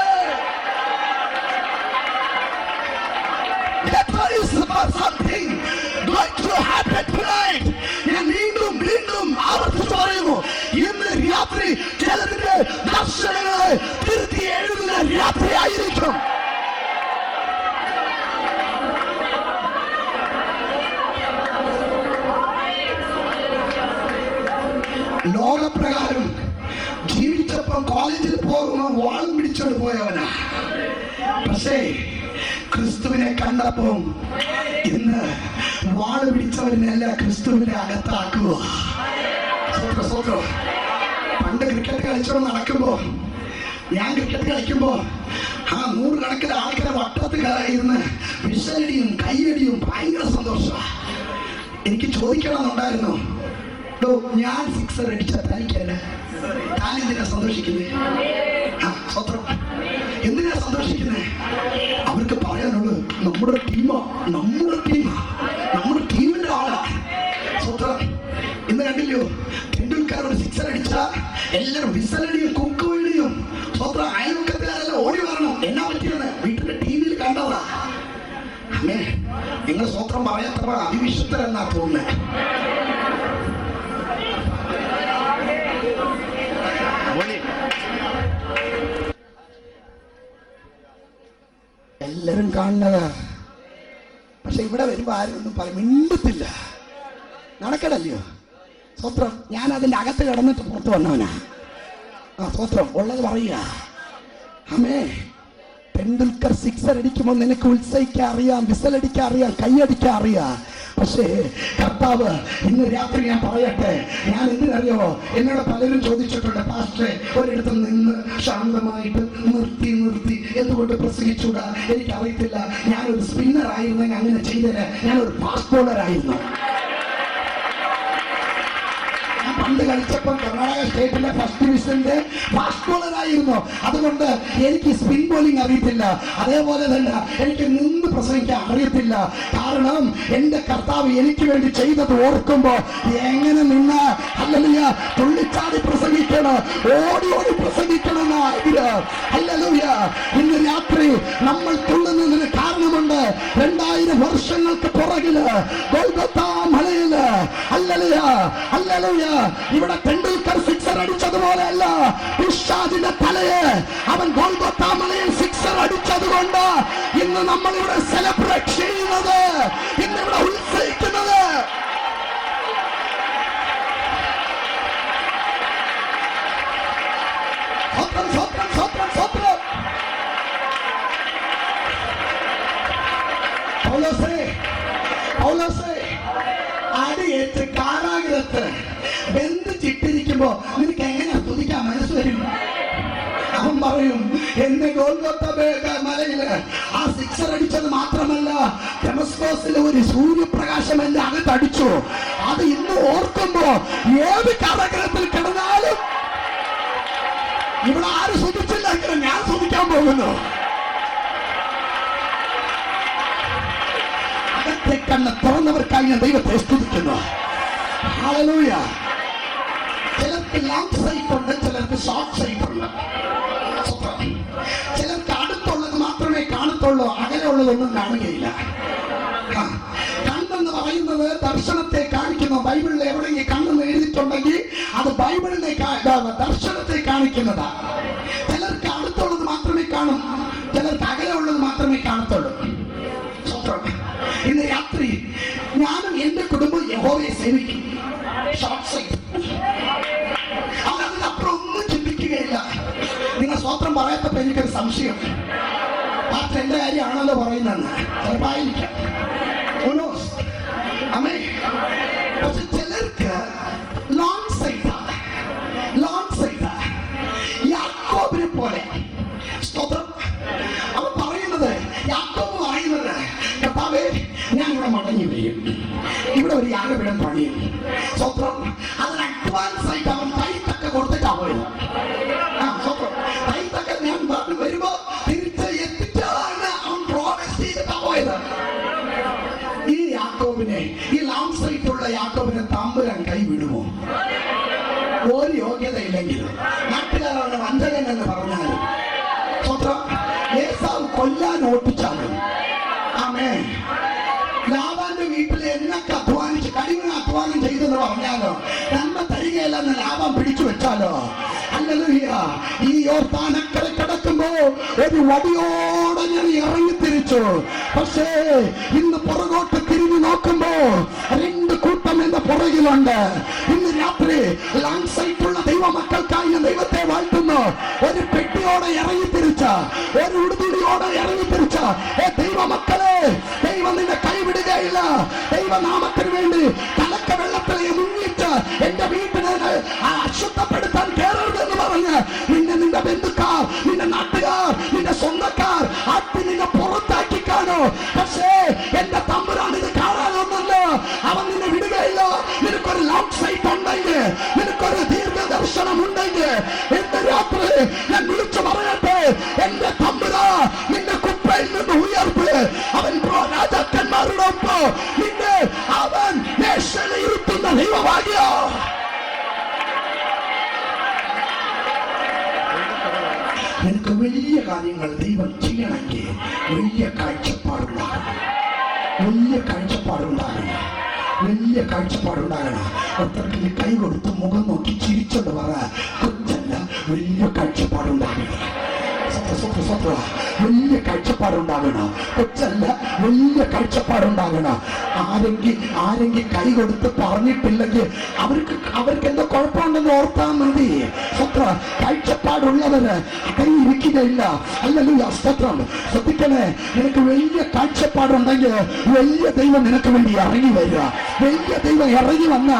Something going to happen tonight. ഞാൻ വീണ്ടും ആവർത്തിച്ചു പറയുന്നു, ഇന്ന് രാത്രി ചിലതിന്റെ ദർശനങ്ങളെ തിരുത്തി എഴുതുന്ന രാത്രി ആയിരിക്കും. ലോകപ്രകാരം ജീവിച്ചപ്പം കോളേജിൽ പോകുമ്പോൾ വാളും പിടിച്ചോണ്ട് പോയവനാ. പക്ഷേ ക്രിസ്തുവിനെ കണ്ടപ്പം ഇന്ന് വാള് പിടിച്ചവരിനെല്ല ക്രിസ്തുവിനെ അകത്താക്കുക. പണ്ട് ക്രിക്കറ്റ് കളിച്ചോണ്ട് നടക്കുമ്പോ, ഞാൻ ക്രിക്കറ്റ് കളിക്കുമ്പോ 100 കണക്കിന് ആൾക്കാരെ വട്ടത്തിൽ ഇരുന്ന് വിഷലടിയും കൈയടിയും ഭയങ്കര സന്തോഷ. എനിക്ക് ചോദിക്കണമെന്നുണ്ടായിരുന്നു, ഞാൻ സിക്സർ അടിച്ച തനിക്കല്ല, ഞാനെന്തിനാ സന്തോഷിക്കുന്നേ? സ്വത്രം എന്തിനാ സന്തോഷിക്കുന്നേ? അവർക്ക് പറയാനുള്ളത് നമ്മുടെ ടീമിന്റെ ആളാ. സ്വത്രം ഇന്ന് കണ്ടില്ലയോ, ടെണ്ടുൽക്കർ ഒരു സിക്സർ അടിച്ച എല്ലാവരും വിസലടിയും കുക്കുവടിയും. സ്വത്രം അയൽവക്കത്തിലെല്ലാം ഓടി വരണം. എന്നാ പറ്റിയത്? വീട്ടിന്റെ ടിവിയിൽ കണ്ടതാ. അല്ലേ, നിങ്ങൾ സ്വത്രം പറയാത്തവ അതിവിശുദ്ധരെന്നാ തോന്നുന്നത്. എല്ലാരും കാണുന്നതാ. പക്ഷെ ഇവിടെ വരുമ്പോ ആരും ഒന്നും മിണ്ടത്തില്ല. നടക്കടല്ലയോ സ്വത്രം? ഞാൻ അതിന്റെ അകത്ത് കിടന്നിട്ട് പുറത്ത് വന്നവനാ. സ്വത്രം ഉള്ളത് പറയുക. അമ്മേ, ടെണ്ടുൽക്കർ സിക്സർ അടിക്കുമ്പോൾ നിനക്ക് ഉത്സവിക്കാൻ അറിയാം, വിസലടിക്കാൻ അറിയാം, കൈയടിക്കാൻ അറിയാം. പക്ഷേ കർത്താവ് ഇന്ന് രാത്രി ഞാൻ പറയട്ടെ, ഞാൻ എന്തിനറിയോ? എന്നോട് പലരും ചോദിച്ചിട്ടുണ്ട്, പാസ്റ്ററെ ഒരിടത്ത് നിന്ന് ശാന്തമായിട്ട് നിർത്തി എന്തുകൊണ്ട് പ്രസംഗിച്ചൂടാ? എനിക്കറിയത്തില്ല. ഞാനൊരു സ്പിന്നർ ആയിരുന്നെങ്കിൽ അങ്ങനെ ചെയ്തേനെ. ഞാനൊരു ഫാസ്റ്റ് ബോളർ ആയിരുന്നു. പണ്ട് കളിച്ചപ്പോൾ കർണാടക സ്റ്റേറ്റിലെ ഫസ്റ്റ് ഡിവിഷന്റെ ഫാസ്റ്റ് ബോളർ ആയിരുന്നു. അതുകൊണ്ട് എനിക്ക് സ്പിൻ ബോളിംഗ് അറിയത്തില്ല. അതേപോലെ തന്നെ എനിക്ക് നിന്ന് പ്രസംഗിക്കാൻ അറിയത്തില്ല. കാരണം എന്റെ കർത്താവ് എനിക്ക് വേണ്ടി ചെയ്തത് ഓർക്കുമ്പോ എങ്ങനെ നിന്ന് ഹല്ലേലൂയ തുള്ളിച്ചാടി പ്രസംഗിക്കണം, ഓടി പ്രസംഗിക്കണം എന്ന ആഗ്രഹം. ഹല്ലേലൂയ. ഇന്ന് രാത്രി നമ്മൾ തുള്ളുന്നതിന് കാരണമുണ്ട്. 2000 വർഷങ്ങൾക്ക് പുറകില് ഗോൽഗോഥാ മലയില് ഹല്ലേലൂയ ഹല്ലേലൂയ ഇവിടെ ടെണ്ടുൽക്കർ സിക്സർ അടിച്ചതുപോലെ അല്ല, പിശാചിന്റെ തലയെ അവൻ ഗോൽഗോഥാ മലയിൽ സിക്സർ അടിച്ചതുകൊണ്ട് ഇന്ന് നമ്മൾ ഇവിടെ സെലിബ്രേറ്റ് ചെയ്യുന്നത്, ഇന്ന് ഇവിടെ ഉത്സവിക്കുന്നത്. അടിയേറ്റ് കാരാഗ്രഹത്ത് ബന്ധിച്ചിട്ടിരിക്കുമ്പോ നിനക്ക് എങ്ങനെയാ സ്തുതിക്കാൻ മനസ്സ് വരും? അവൻ പറയും, എന്നെ ഗോൽഗോഥാ മലയില് ആ സിക്സർ അടിച്ചത് മാത്രമല്ല, ഡെമസ്കോസിലെ ഒരു സൂര്യപ്രകാശം എന്റെ അകത്ത് അടിച്ചു. അത് ഇന്ന് ഓർക്കുമ്പോ ഏത് കാരാഗ്രഹത്തിൽ കിടന്നാലും ഇവിടെ ആരും സ്തുതിച്ചില്ലെങ്കിലും ഞാൻ സ്തുതിക്കാൻ പോകുന്നു. അകത്തെ കണ്ണ് തുറന്നവർക്കായി ഞാൻ ദൈവത്തെ സ്തുതിക്കുന്നു. ഹല്ലേലൂയ. ചിലർക്ക് ലോങ് സൈറ്റ് ഉണ്ട്, ചിലർക്ക് ഷോർട്ട് സൈറ്റ് ഉണ്ട്. ചിലർക്ക് അടുത്തുള്ളത് മാത്രമേ കാണത്തുള്ളൂ, അകലെയുള്ളതൊന്നും കാണുകയില്ല. കണ്ണെന്ന് പറയുന്നത് ദർശനത്തെ കാണിക്കുന്നു. ബൈബിളിൽ എവിടെയെങ്കിലും കണ്ണെന്ന് എഴുതിയിട്ടുണ്ടെങ്കിൽ അത് ബൈബിളിനെ ദർശനത്തെ കാണിക്കുന്നതാ. ചിലർക്ക് അടുത്തുള്ളത് മാത്രമേ കാണും, ചിലർക്ക് അകലെയുള്ളത് മാത്രമേ കാണത്തുള്ളൂ. ഇന്ന് രാത്രി ഞാനും എന്റെ കുടുംബം യഹോവയെ സേവിക്കും. ഷോർട്ട് സൈറ്റ്, അതിനപ്പുറം ഒന്നും ചിന്തിക്കുകയില്ല. നിങ്ങൾ സ്വത്രം പറയാത്തപ്പോ എനിക്കൊരു സംശയം, പാസ്റ്റർ എന്റെ കാര്യമാണല്ലോ പറയുന്നതെന്ന്. ചിലപ്പായിരിക്കാം, പക്ഷെ ചിലർക്ക് ലോങ് സൈറ്റാ. യാക്കോബിനെ പോലെ സ്തോത്രം. അവൻ പറയുന്നത്, യാക്കോബ് പറയുന്നത്, കർത്താവേ ഞാൻ ഇവിടെ മടങ്ങി വരും, ഇവിടെ ഒരു യാഗപീഠം പണിയും. സ്വത്രം അതിന് അഡ്വാൻസ് ആയിട്ട് അവൻ തൈത്തൊക്കെ കൊടുത്തിട്ടാ പോയത്. സ്വത്രം തൈത്തൊക്കെ ഞാൻ വരുമ്പോ തിരിച്ച് എത്തിച്ചതാണ് അവൻ പ്രോമിസ് ചെയ്തിട്ടാ പോയത്. ഈ യാക്കോബിനെ, ഈ ലോങ് സൈറ്റുള്ള യാക്കോബിനെ തമ്പുരാൻ കൈവിടുമോ? ഒരു യോഗ്യതയില്ലെങ്കിലും, നാട്ടുകാരാണ് വഞ്ചകൻ എന്ന് പറഞ്ഞാലും, സ്വത്രം ഏസാവ് കൊല്ലാൻ ഓട്ടിച്ചാലും, ആമേൻ, ലാബാന്റെ വീട്ടിൽ എന്നൊക്കെ അധ്വാനിച്ച് കഠിന അധ്വാനം ചെയ്തെന്ന് പറഞ്ഞാലോ, നന്മ തരികയില്ലെന്ന് ലാഭം പിടിച്ചു വെച്ചാലോ, ഹല്ലേലൂയ, ഈ യോർദാനക്കരെ കിടക്കുമ്പോ ഒരു വടിയോടെ ഞാൻ ഇറങ്ങിത്തിരിച്ചു. പക്ഷേ ഇന്ന് പുറകോട്ട് തിരിഞ്ഞു നോക്കുമ്പോ 2 കൂട്ടം എന്റെ പുറകിലുണ്ട്. ഇന്ന് രാത്രി ലോങ് സൈറ്റുള്ള ദൈവമക്കൾക്കായി ഞാൻ ദൈവത്തെ വാഴ്ത്തുന്നു. ഒരു പെട്ടിയോടെ ഇറങ്ങിത്തിരിച്ച, ഒരു ഉടുതുടിയോടെ ഇറങ്ങിത്തിരിച്ച ദൈവമക്കളെ, ദൈവം നിന്നെ കൈവിടുകയില്ല. ദൈവനാമത്തിന് വേണ്ടി കലക്ക വെള്ളത്തിലെ മുങ്ങിച്ച് എന്റെ വീട്ടിനെ അശുദ്ധപ്പെടുത്താൻ കയറരുതെന്ന് പറഞ്ഞ് നിന്റെ ബന്ധുക്കാർ, നിന്റെ നാട്ടുകാർ, നിന്റെ സ്വന്തക്കാർ അട്ടി നിന്നെ പുറത്താക്കി കാണോ. പക്ഷേ എന്റെ തമ്പുരാൻ ഇത് കാണാനൊന്നല്ലോ, അവൻ നിന്നെ വിടുകയില്ല. നിനക്കൊരു ലോങ് സൈറ്റ് ഉണ്ടെങ്കിൽ, നിനക്കൊരു ദീർഘദർശനം ഉണ്ടെങ്കിൽ, ഇന്ന് രാത്രി ഞാൻ വിളിച്ചു പറയട്ടെ, എന്റെ തമ്പുരാ നിന്റെ കുപ്പയിൽ നിന്ന് ഉയർത്ത്. അവൻ രാജാക്കന്മാരുടെ ഒപ്പം നിന്നെ അവൻ ഇരുത്തുന്ന ദൈവഭാഗ്യോ. നിനക്ക് വലിയ കാര്യങ്ങൾ ദൈവം ചെയ്യണമെങ്കിൽ വലിയ കാഴ്ചപ്പാടുണ്ടാകണം, വലിയ കാഴ്ചപ്പാടുണ്ടാകണം, വലിയ കാഴ്ചപ്പാടുണ്ടാകണം. ഒത്തർക്ക് നീ കൈ കൊടുത്ത് മുഖം നോക്കി ചിരിച്ചോണ്ട് പറ, കൊച്ചല്ല, വലിയ കാഴ്ചപ്പാടുണ്ടാകണം. വലിയ കാഴ്ചപ്പാടുണ്ടാകണം, കൊച്ചല്ല, വലിയ കാഴ്ചപ്പാടുണ്ടാകണം. ആരെങ്കിൽ കൈ കൊടുത്ത് പറഞ്ഞിട്ടില്ലെങ്കിൽ അവർക്ക് എന്തോ കുഴപ്പമുണ്ടെന്ന് ഓർത്താൽ മതി. കാഴ്ചപ്പാടുള്ളവര് കൈ ഇരിക്കുകയില്ല. അല്ലെങ്കിൽ സ്തോത്രം. ശ്രദ്ധിക്കണേ, നിനക്ക് വലിയ കാഴ്ചപ്പാടുണ്ടെങ്കിൽ വലിയ ദൈവം നിനക്ക് വേണ്ടി ഇറങ്ങി വരിക. വലിയ ദൈവം ഇറങ്ങി വന്ന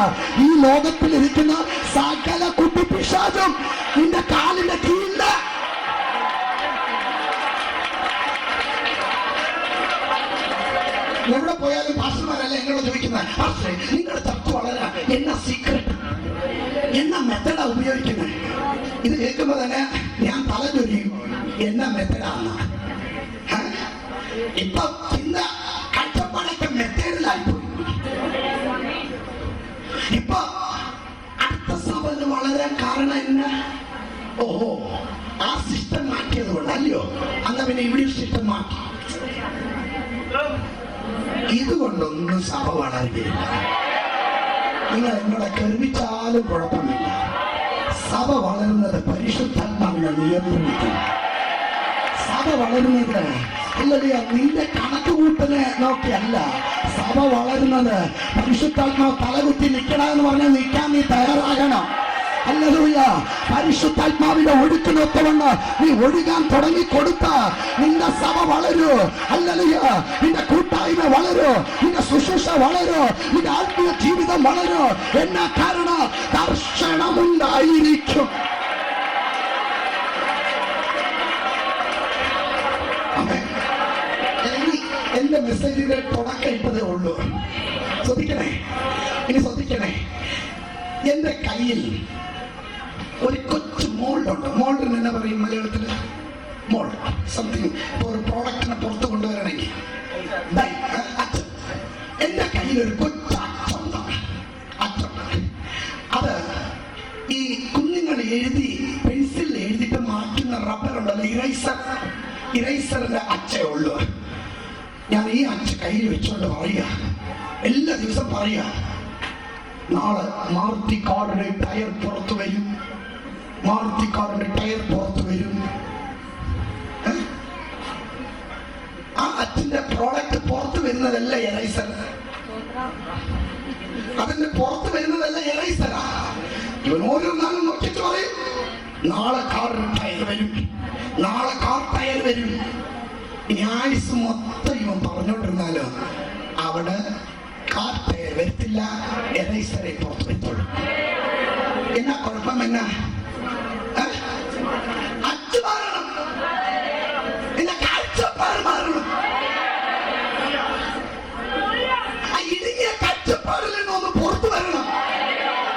ഈ ലോകത്തിൽ ഇരിക്കുന്ന സകല കുട്ടി പിശാചും നിന്റെ കാലിന്റെ കീഴില. എവിടെ പോയാലും പാസ്റ്റർമാരല്ല എന്നോട് ചോദിക്കുന്നത്, പാസ്റ്ററെ നിങ്ങളുടെ ചർച്ച വളരാൻ എന്നാ സീക്രട്ട്, എന്നാ മെത്തഡാ ഉപയോഗിക്കുന്നത്? ഇത് കേൾക്കുമ്പോ തന്നെ ഞാൻ തല ചൊരിയും, എന്നാ മെത്തഡാണ്. ഇപ്പൊ ചിന്ത കാഴ്ചപ്പാടൊക്കെ മെത്തേഡിലായിപ്പോയി. ഇപ്പൊ അടുത്ത സഭന് വളരാൻ കാരണം എന്നാ? ഓഹോ, ആ സിസ്റ്റം മാറ്റിയത് കൊണ്ടല്ലയോ? അന്ന് പിന്നെ ഇവിടെ സിസ്റ്റം മാറ്റി. ഇതുകൊണ്ടൊന്നും സഭ വളരുകയില്ല. നിങ്ങൾ എന്നോട് കരുവിച്ചാലും കുഴപ്പമില്ല. സഭ വളരുന്നത് പരിശുദ്ധാത്മാവിനെ നിയന്ത്രിക്കും. സഭ വളരുന്നത് അല്ലല്ലോ നിന്റെ കണക്കുകൂട്ടനെ നോക്കിയല്ല. സഭ വളരുന്നത് പരിശുദ്ധാത്മാവ് തലകുത്തി നിൽക്കണം എന്ന് പറഞ്ഞാൽ നിൽക്കാൻ നീ തയ്യാറാകണം. ഹല്ലേലൂയ. പരിശുദ്ധാത്മാവിന്റെ ഒഴുക്കിനൊത്തവണ്ണം നീ ഒഴുകാൻ തുടങ്ങി കൊടുത്ത നിന്റെ സഭ വളരൂ. ഹല്ലേലൂയ. നിന്റെ കൂട്ടായ്മ വളരൂ, നിന്റെ ശുശ്രൂഷ വളരൂ, നിന്റെ ആത്മീയ ജീവിതം വളരൂ. എന്നാ കാരണം? ദർശനമുണ്ടായിരിക്കും. എന്റെ മെസ്സേജിന്റെ തുടക്കം ഇട്ടതേ ഉള്ളൂ. ശ്രദ്ധിക്കണേ, ഇനി ശ്രദ്ധിക്കണേ. എന്റെ കയ്യിൽ ഒരു കൊച്ചു മോൾഡ് ഉണ്ട്. മോൾഡിന് എന്നാ പറയും മലയാളത്തില്? Mould something. ഇപ്പൊ ഒരു പ്രോഡക്റ്റിനെ പുറത്ത് കൊണ്ടുവരണമെങ്കിൽ അച്ഛൻ. എന്റെ കയ്യിൽ ഒരു കൊച്ചു അച്ഛൻ. അത് ഈ കുഞ്ഞുങ്ങൾ എഴുതി പെൻസിൽ എഴുതിയിട്ട് മാറ്റുന്ന റബ്ബർ ഉണ്ടല്ലോ, ഇറൈസറിന്റെ അച്ഛേ ഉള്ളൂ. ഞാൻ ഈ അച്ഛ കയ്യിൽ വെച്ചോണ്ട് പറയുക, എല്ലാ ദിവസം പറയുക, നാളെ മാരുതി കാറിന്റെ ടയർ പുറത്തു വരും, മാരുതി കാറിന്റെ ടയർ പുറത്തു വരും. ആ അച്ഛന്റെ പ്രോഡക്റ്റ് പുറത്തു വരുന്നതല്ല എറൈസർ, അതിന്റെ പുറത്ത് വരുന്നതല്ല എറൈസറാ. ഇവൻ ഓരോ നാളും നോക്കിയിട്ട് പറയും, നാളെ കാറിന് ടയർ വരും, നാളെ കാർ ടയർ വരും. ഇനി ആയുസ് മൊത്തം ഇവൻ പറഞ്ഞോണ്ടിരുന്നാലോ അവിടെ കാർ ടയർ വരത്തില്ല, എറൈസറെ പുറത്ത് വരുത്തുള്ളൂ. എന്നാ കുഴപ്പം? എന്നാ അച്ഛൻ മാറണം, എന്നെ കാഴ്ചപ്പാട് മാറണം. ആ ഇടുങ്ങിയ കാഴ്ചപ്പാടിൽ നിന്നൊന്ന് പുറത്തു വരണം.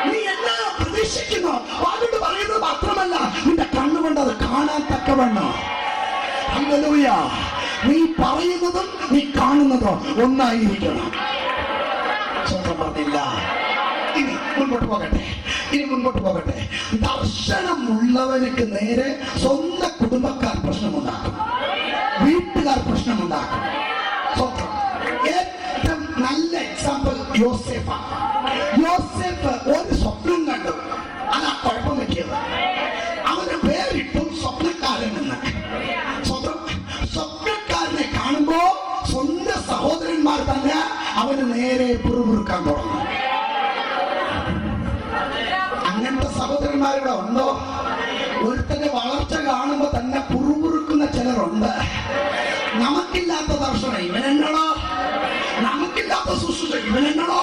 നീ എന്നാ പ്രതീക്ഷിക്കുന്നു? അതുകൊണ്ട് പറയുന്നത് മാത്രമല്ല, നിന്റെ കണ്ണുകൊണ്ട് അത് കാണാൻ തക്കവണ്ണം. ഹല്ലേലൂയ. നീ പറയുന്നതും നീ കാണുന്നതും ഒന്നായിരിക്കണം. പറഞ്ഞില്ല. ഇനി മുൻപോട്ട് പോകട്ടെ. ദർശനമുള്ളവർക്ക് നേരെ സ്വന്തം കുടുംബക്കാർ പ്രശ്നമുണ്ടാക്കും, വീട്ടുകാർ പ്രശ്നമുണ്ടാക്കും. ഏറ്റവും നല്ല എക്സാമ്പിൾ യോസേഫാണ്. യോസേഫ് ഒരു സ്വപ്നം കണ്ടു, അതാ കുഴപ്പം പറ്റിയത്. അവന് പേരിട്ടു സ്വപ്നക്കാരൻ എന്ന്. സ്വപ്നക്കാരനെ കാണുമ്പോ സ്വന്തം സഹോദരന്മാർ തന്നെ അവന് നേരെ പുറമുറുക്കാൻ തുടങ്ങും. അങ്ങനത്തെ സഹോദരന്മാരുടെ ഉണ്ടോ? ഒരുത്തന്റെ വളർച്ച കാണുമ്പോ തന്നെ പുറമുറുക്കുന്ന ചിലരുണ്ട്. നമുക്കില്ലാത്ത ദർശനം ഇവനെന്നടോ, നമുക്കില്ലാത്ത ശുശ്രൂഷ ഇവനെന്നടോ,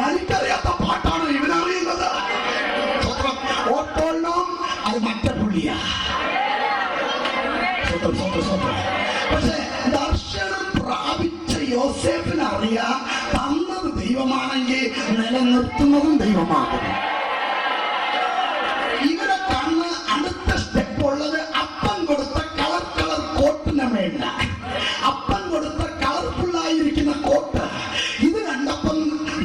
എനിക്കറിയാത്ത പാട്ടാണ് ഇവനറിയുന്നത്. ഓട്ടോളം അത് മറ്റേ പുള്ളിയാ. പക്ഷെ ദർശനം പ്രാപിച്ച യോസേഫിന് അറിയാം തന്നത് ദൈവം ദൈവമാണെങ്കിൽ നിലനിർത്തുന്നതും ദൈവമാകുന്നു. ഇവരെ കണ്ണ് അടുത്ത സ്റ്റെപ്പ് ഉള്ളത് അപ്പൻ കൊടുത്ത കളർ കോട്ടിന് വേണ്ട. അപ്പൻ കൊടുത്ത കളർഫുള്ളായിരിക്കുന്ന കോട്ട് ഇത് കണ്ടപ്പം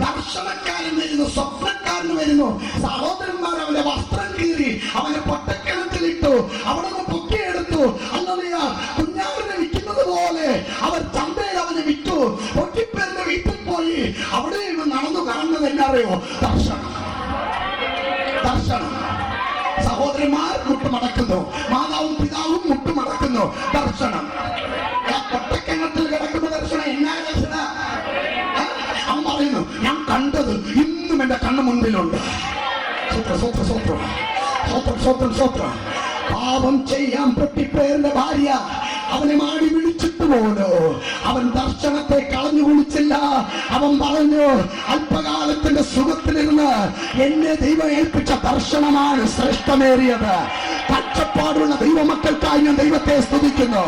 ദർശനക്കാരൻ വരുന്നു, സ്വപ്നക്കാരൻ വരുന്നു. സഹോദരന്മാർ അവന്റെ വസ്ത്രം കീറി അവനെ പൊട്ടക്കിണറ്റിലിട്ടു, അവിടെ നിന്ന് പൊക്കിയെടുത്തു. അല്ലറിയാ കുഞ്ഞാറിനെ വിൽക്കുന്നത് പോലെ അവർ ചന്തയിൽ അവനെ വിറ്റു. പൊട്ടിപ്പേരുടെ വീട്ടിൽ പോയി അവിടെ നടന്നു കാണുന്നത് എന്നറിയോ? ദർശനം. ദർശനം. സഹോദരന്മാർ മുട്ടുമടക്കുന്നു, മാതാവും പിതാവും മുട്ടുമടക്കുന്നു. ദർശനം. പൊട്ടക്കിണറ്റിൽ കിടക്കുന്ന ദർശനം എന്നാ ദർശന? അവൻ പറയുന്നു, ഞാൻ കണ്ടത് ഇന്നും എന്റെ കണ്ണു മുൻപിലുണ്ട്. പാപം ചെയ്യാൻ പൊട്ടിപ്പേരുടെ ഭാര്യ അവനെ മാടി വിളിച്ചിട്ട് പോലോ അവൻ ദർശനത്തെ കളഞ്ഞു കുളിച്ചില്ല. അവൻ പറഞ്ഞു, അല്പകാലത്തിന്റെ സുഖത്തിലിരുന്ന് എന്നെ ദൈവം ഏൽപ്പിച്ച ദർശനമാണ് ശ്രേഷ്ഠമേറിയത്. കഷ്ടപ്പാടുള്ള ദൈവമക്കൾക്കായി ഞാൻ ദൈവത്തെ സ്തുതിക്കുന്നു.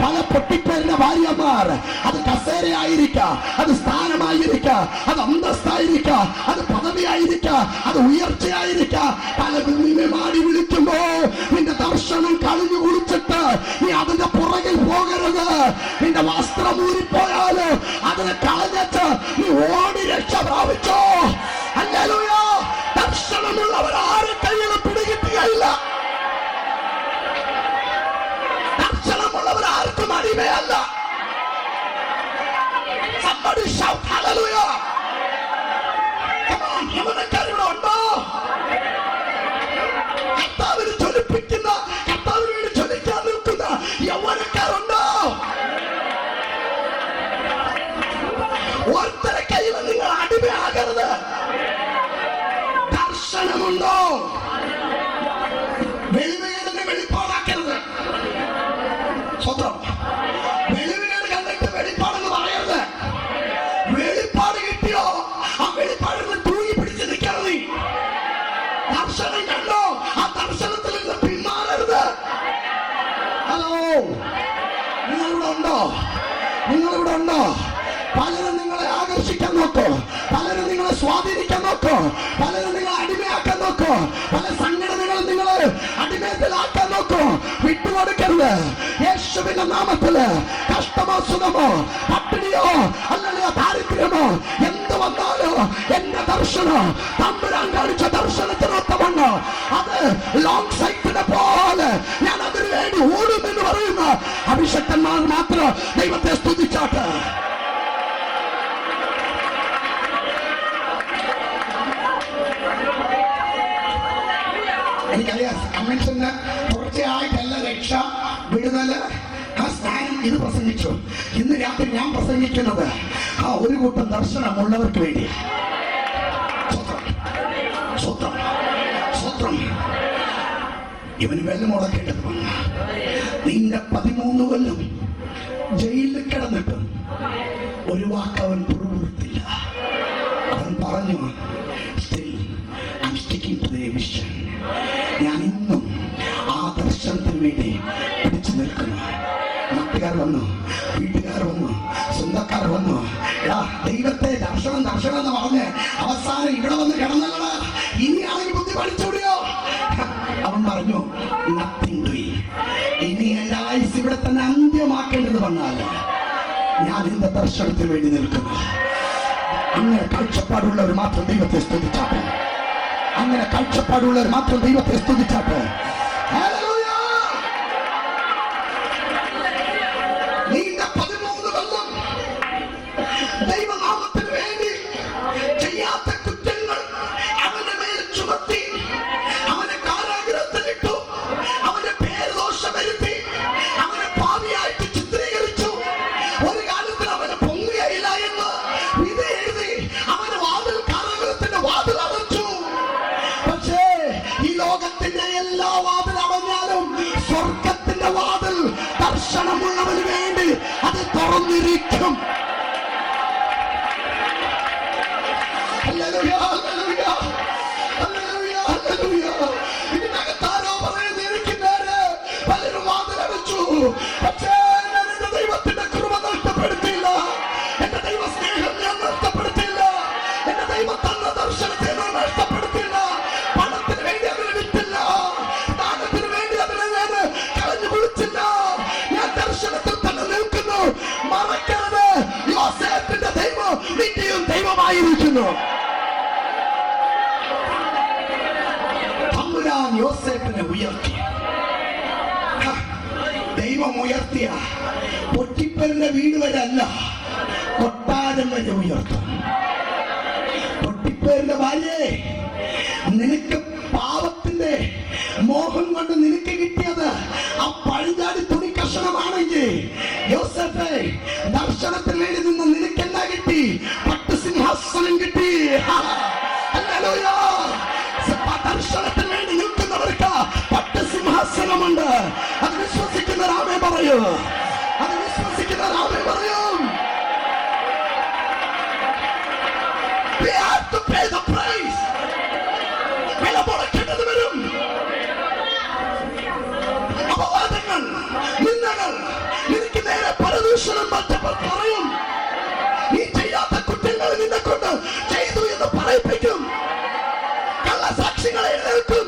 പല പൊട്ടിപ്പേരുടെ ഭാര്യമാർ, അത് കസേരയായിരിക്കാം, അത് സ്ഥാനമായിരിക്കാം, അത് അന്തസ്തായിരിക്കാം, അത് പദവിയായിരിക്കാം, അത് ഉയർച്ചയായിരിക്കാം, പലതും നിന്നെ മാടി വിളിക്കുമ്പോ നിന്റെ ദർശനം കളഞ്ഞു കുളിച്ചിട്ട് നീ അതിന്റെ പുറകിൽ പോകരുത്. നിന്റെ വസ്ത്രം ഊരിപ്പോയാല് അതിനെ കളഞ്ഞിട്ട് നീ ഓടി രക്ഷ പ്രാപിച്ചോ. ഹല്ലേലൂയ. ദർശനമുള്ളവർ ആരും കയ്യിൽ പിടികിട്ടുകയില്ല. ദർശനമുള്ളവർ ആർക്കും അടിമയല്ല. Somebody shout hallelujah. Come on, യവനക്കാരിവിടെ ഉണ്ടോ? കർത്താവിന് ജ്വലിപ്പിക്കുന്ന, കർത്താവിന് വേണ്ടി ജ്വലിക്കാൻ നിൽക്കുന്ന യൗവനക്കാരുണ്ടോ? ഒരുത്തരെ കയ്യിൽ നിങ്ങൾ അടിമയാകരുത്. ദർശനമുണ്ടോ? വെളിവേടനെ വെളിപ്പാടാക്കരുത്. സ്വന്തം വെളിവേട് കണ്ടിട്ട് വെളിപ്പാടെന്ന് പറയരുത്. വെളിപ്പാട് കിട്ടിയോ ആ വെളിപ്പാടിൽ തൂങ്ങി പിടിച്ച് നിൽക്കണം. നീ ദർശനം കണ്ടോ, ആ ദർശനത്തിൽ നിന്ന് പിന്മാറരുത്. ഹലോ, നിങ്ങളിവിടെ ഉണ്ടോ? നിങ്ങളിവിടെ ഉണ്ടോ? പലരും നിങ്ങളെ ആകർഷിക്കാൻ നോക്കോ, പലരും നിങ്ങളെ സ്വാധീനിക്കാൻ നോക്കോ, പലരും നിങ്ങളെ അടിമയാക്കാൻ നോക്കോ, പല സംഘടനകളും നിങ്ങളെ അടിമയത്തിലാക്കാൻ നോക്കോ. വിട്ടുകൊടുക്കരുത്. യേശുവിന്റെ നാമത്തില് കഷ്ടമോ സുഖമോ പട്ടിണിയോ അല്ലെങ്കിൽ ദാരിദ്ര്യമോ എന്ത് വന്നാലോ എന്റെ ദർശനം തമ്പുരാൻ കാണിച്ച ദർശനത്തിനൊത്തവണ്ണോ അത് ലോങ് സൈറ്റിനെ പോലെ ഞാൻ അതിനു വേണ്ടി ഓടുമെന്ന് പറയുന്ന അഭിഷക്തന്മാർ മാത്രം ദൈവത്തെ സ്തുതിച്ചാട്ട്. എനിക്കറിയാം കൺവെൻഷന് തുടർച്ചയായിട്ടല്ല രക്ഷ, വിടുതല്, ആ സ്നാനം ഇത് പ്രസംഗിച്ചു. ഇന്ന് രാത്രി ഞാൻ പ്രസംഗിക്കുന്നത് ആ ഒരു കൂട്ടം ദർശനമുള്ളവർക്ക് വേണ്ടി. സ്വത്രം സ്വത്രം ഇവന് വെള്ളം മുടക്കേണ്ടത് വന്നു. നിന്റെ 13 കൊല്ലം ജയിലിൽ കിടന്നിട്ടും ഒരു വാക്ക് അവൻ പുറപ്പെടുത്തില്ല. അവൻ പറഞ്ഞു, still I'm sticking to the vision. ഞാൻ ഇന്നും ആ ദർശനത്തിന് വേണ്ടി പിടിച്ചു നിൽക്കുന്നു. നാട്ടുകാർ വന്നു, വീട്ടുകാർ വന്നു, സ്വന്തക്കാർ വന്നു. ദൈവത്തെ ദർശനം ദർശനം എന്ന് പറഞ്ഞ് അവസാനം ഇവിടെ വന്ന് കിടന്നല്ല. ഇനിയാണെങ്കിൽ ബുദ്ധി പഠിച്ചോടിയോ? അവൻ പറഞ്ഞു, nothing doing. ഇനി എന്റെ ആയുസ് ഇവിടെ തന്നെ അന്ത്യമാക്കേണ്ടത് വന്നാൽ ഞാൻ എന്റെ ദർശനത്തിന് വേണ്ടി നിൽക്കുന്നു. അങ്ങനെ കാഴ്ചപ്പാടുള്ളവർ മാത്രം ദൈവത്തെ സ്തുതിച്ചാട്ടെ. അങ്ങനെ കാഴ്ചപ്പാടുള്ളവർ മാത്രം ദൈവത്തെ സ്തുതിച്ചാട്ടെ. നീന്റെ 13 കൊല്ലം ദൈവനാമത്തിന് വേണ്ടി ചെയ്യാത്ത കുറ്റങ്ങൾ അവന്റെ മേൽ ചുമത്തി, അവനെ കാരാഗ്രഹത്തിലിട്ടു, അവന്റെ പേര് ദോഷം വരുത്തി, അവനെ പാപിയായിട്ട് ചിത്രീകരിച്ചു. ഒരു കാലത്തിൽ അവനെ പൊങ്ങുകയില്ല എന്ന് വിധി എഴുതി അവന് വാതിൽ, കാരാഗ്രഹത്തിന്റെ വാതിൽ അടച്ചു. പക്ഷേ ഈ ലോകത്തിന്റെ എല്ലാ വാതിൽ അടഞ്ഞാലും സ്വർഗത്തിന്റെ വാതിൽ ദർശനമുള്ളവന് വേണ്ടി അത് തുറന്നിരിക്കും. ഇതിനകത്താരോ പറയുന്നിരിക്കുന്നവര് പലരും വാതിലടച്ചു. പക്ഷേ ഞാൻ എന്റെ ദൈവത്തിന്റെ കൃപ നഷ്ടപ്പെടുത്തിയില്ല, എന്റെ ദൈവ സ്നേഹം ഞാൻ നഷ്ടപ്പെടുത്തിയില്ല. വിളിക്കുന്നു. തമ്പുരാൻ യോസേഫിനെ ഉയർത്തി. ദൈവം ഉയർത്തിയ പൊട്ടിപ്പലിന്റെ വീട് വരെ അല്ല, കൊട്ടാരം വരെ ഉയർത്തും. പൊട്ടിപ്പലിന്റെ ഭാര്യയെ, നിനക്ക് പാപത്തിന്റെ മോഹം കൊണ്ട് നിനക്ക് കിട്ടിയത് ആ പഴുതാടി തുണി കഷണമാണെങ്കിൽ, യോസേഫേ, ദർശനത്തിന് വേണ്ടി നിന്ന് നിനക്ക് എന്നാ കിട്ടി? പട്ടുസിംഹാസനം കിട്ടി. ഹല്ലേലൂയ. ദർശനത്തിന് വേണ്ടി നിൽക്കുന്നവർക്ക് പട്ടുസിംഹാസനമുണ്ട്. അത് വിശ്വസിക്കുന്ന രാമേ പറയൂ, അത് വിശ്വസിക്കുന്ന രാമേ പറയും. We have to pay the price. വില മുടക്കേണ്ടത് വരും. അപവാദങ്ങൾ, നിന്ദകൾ, നിനക്ക് നേരെ പരദൂഷണം മറ്റവർ പറയും. നീ ചെയ്യാത്ത കുറ്റങ്ങൾ നിന്നെ കൊണ്ട് ചെയ്തു എന്ന് പറയിപ്പിക്കും. കള്ളസാക്ഷികളെ എഴുന്നേൽക്കും.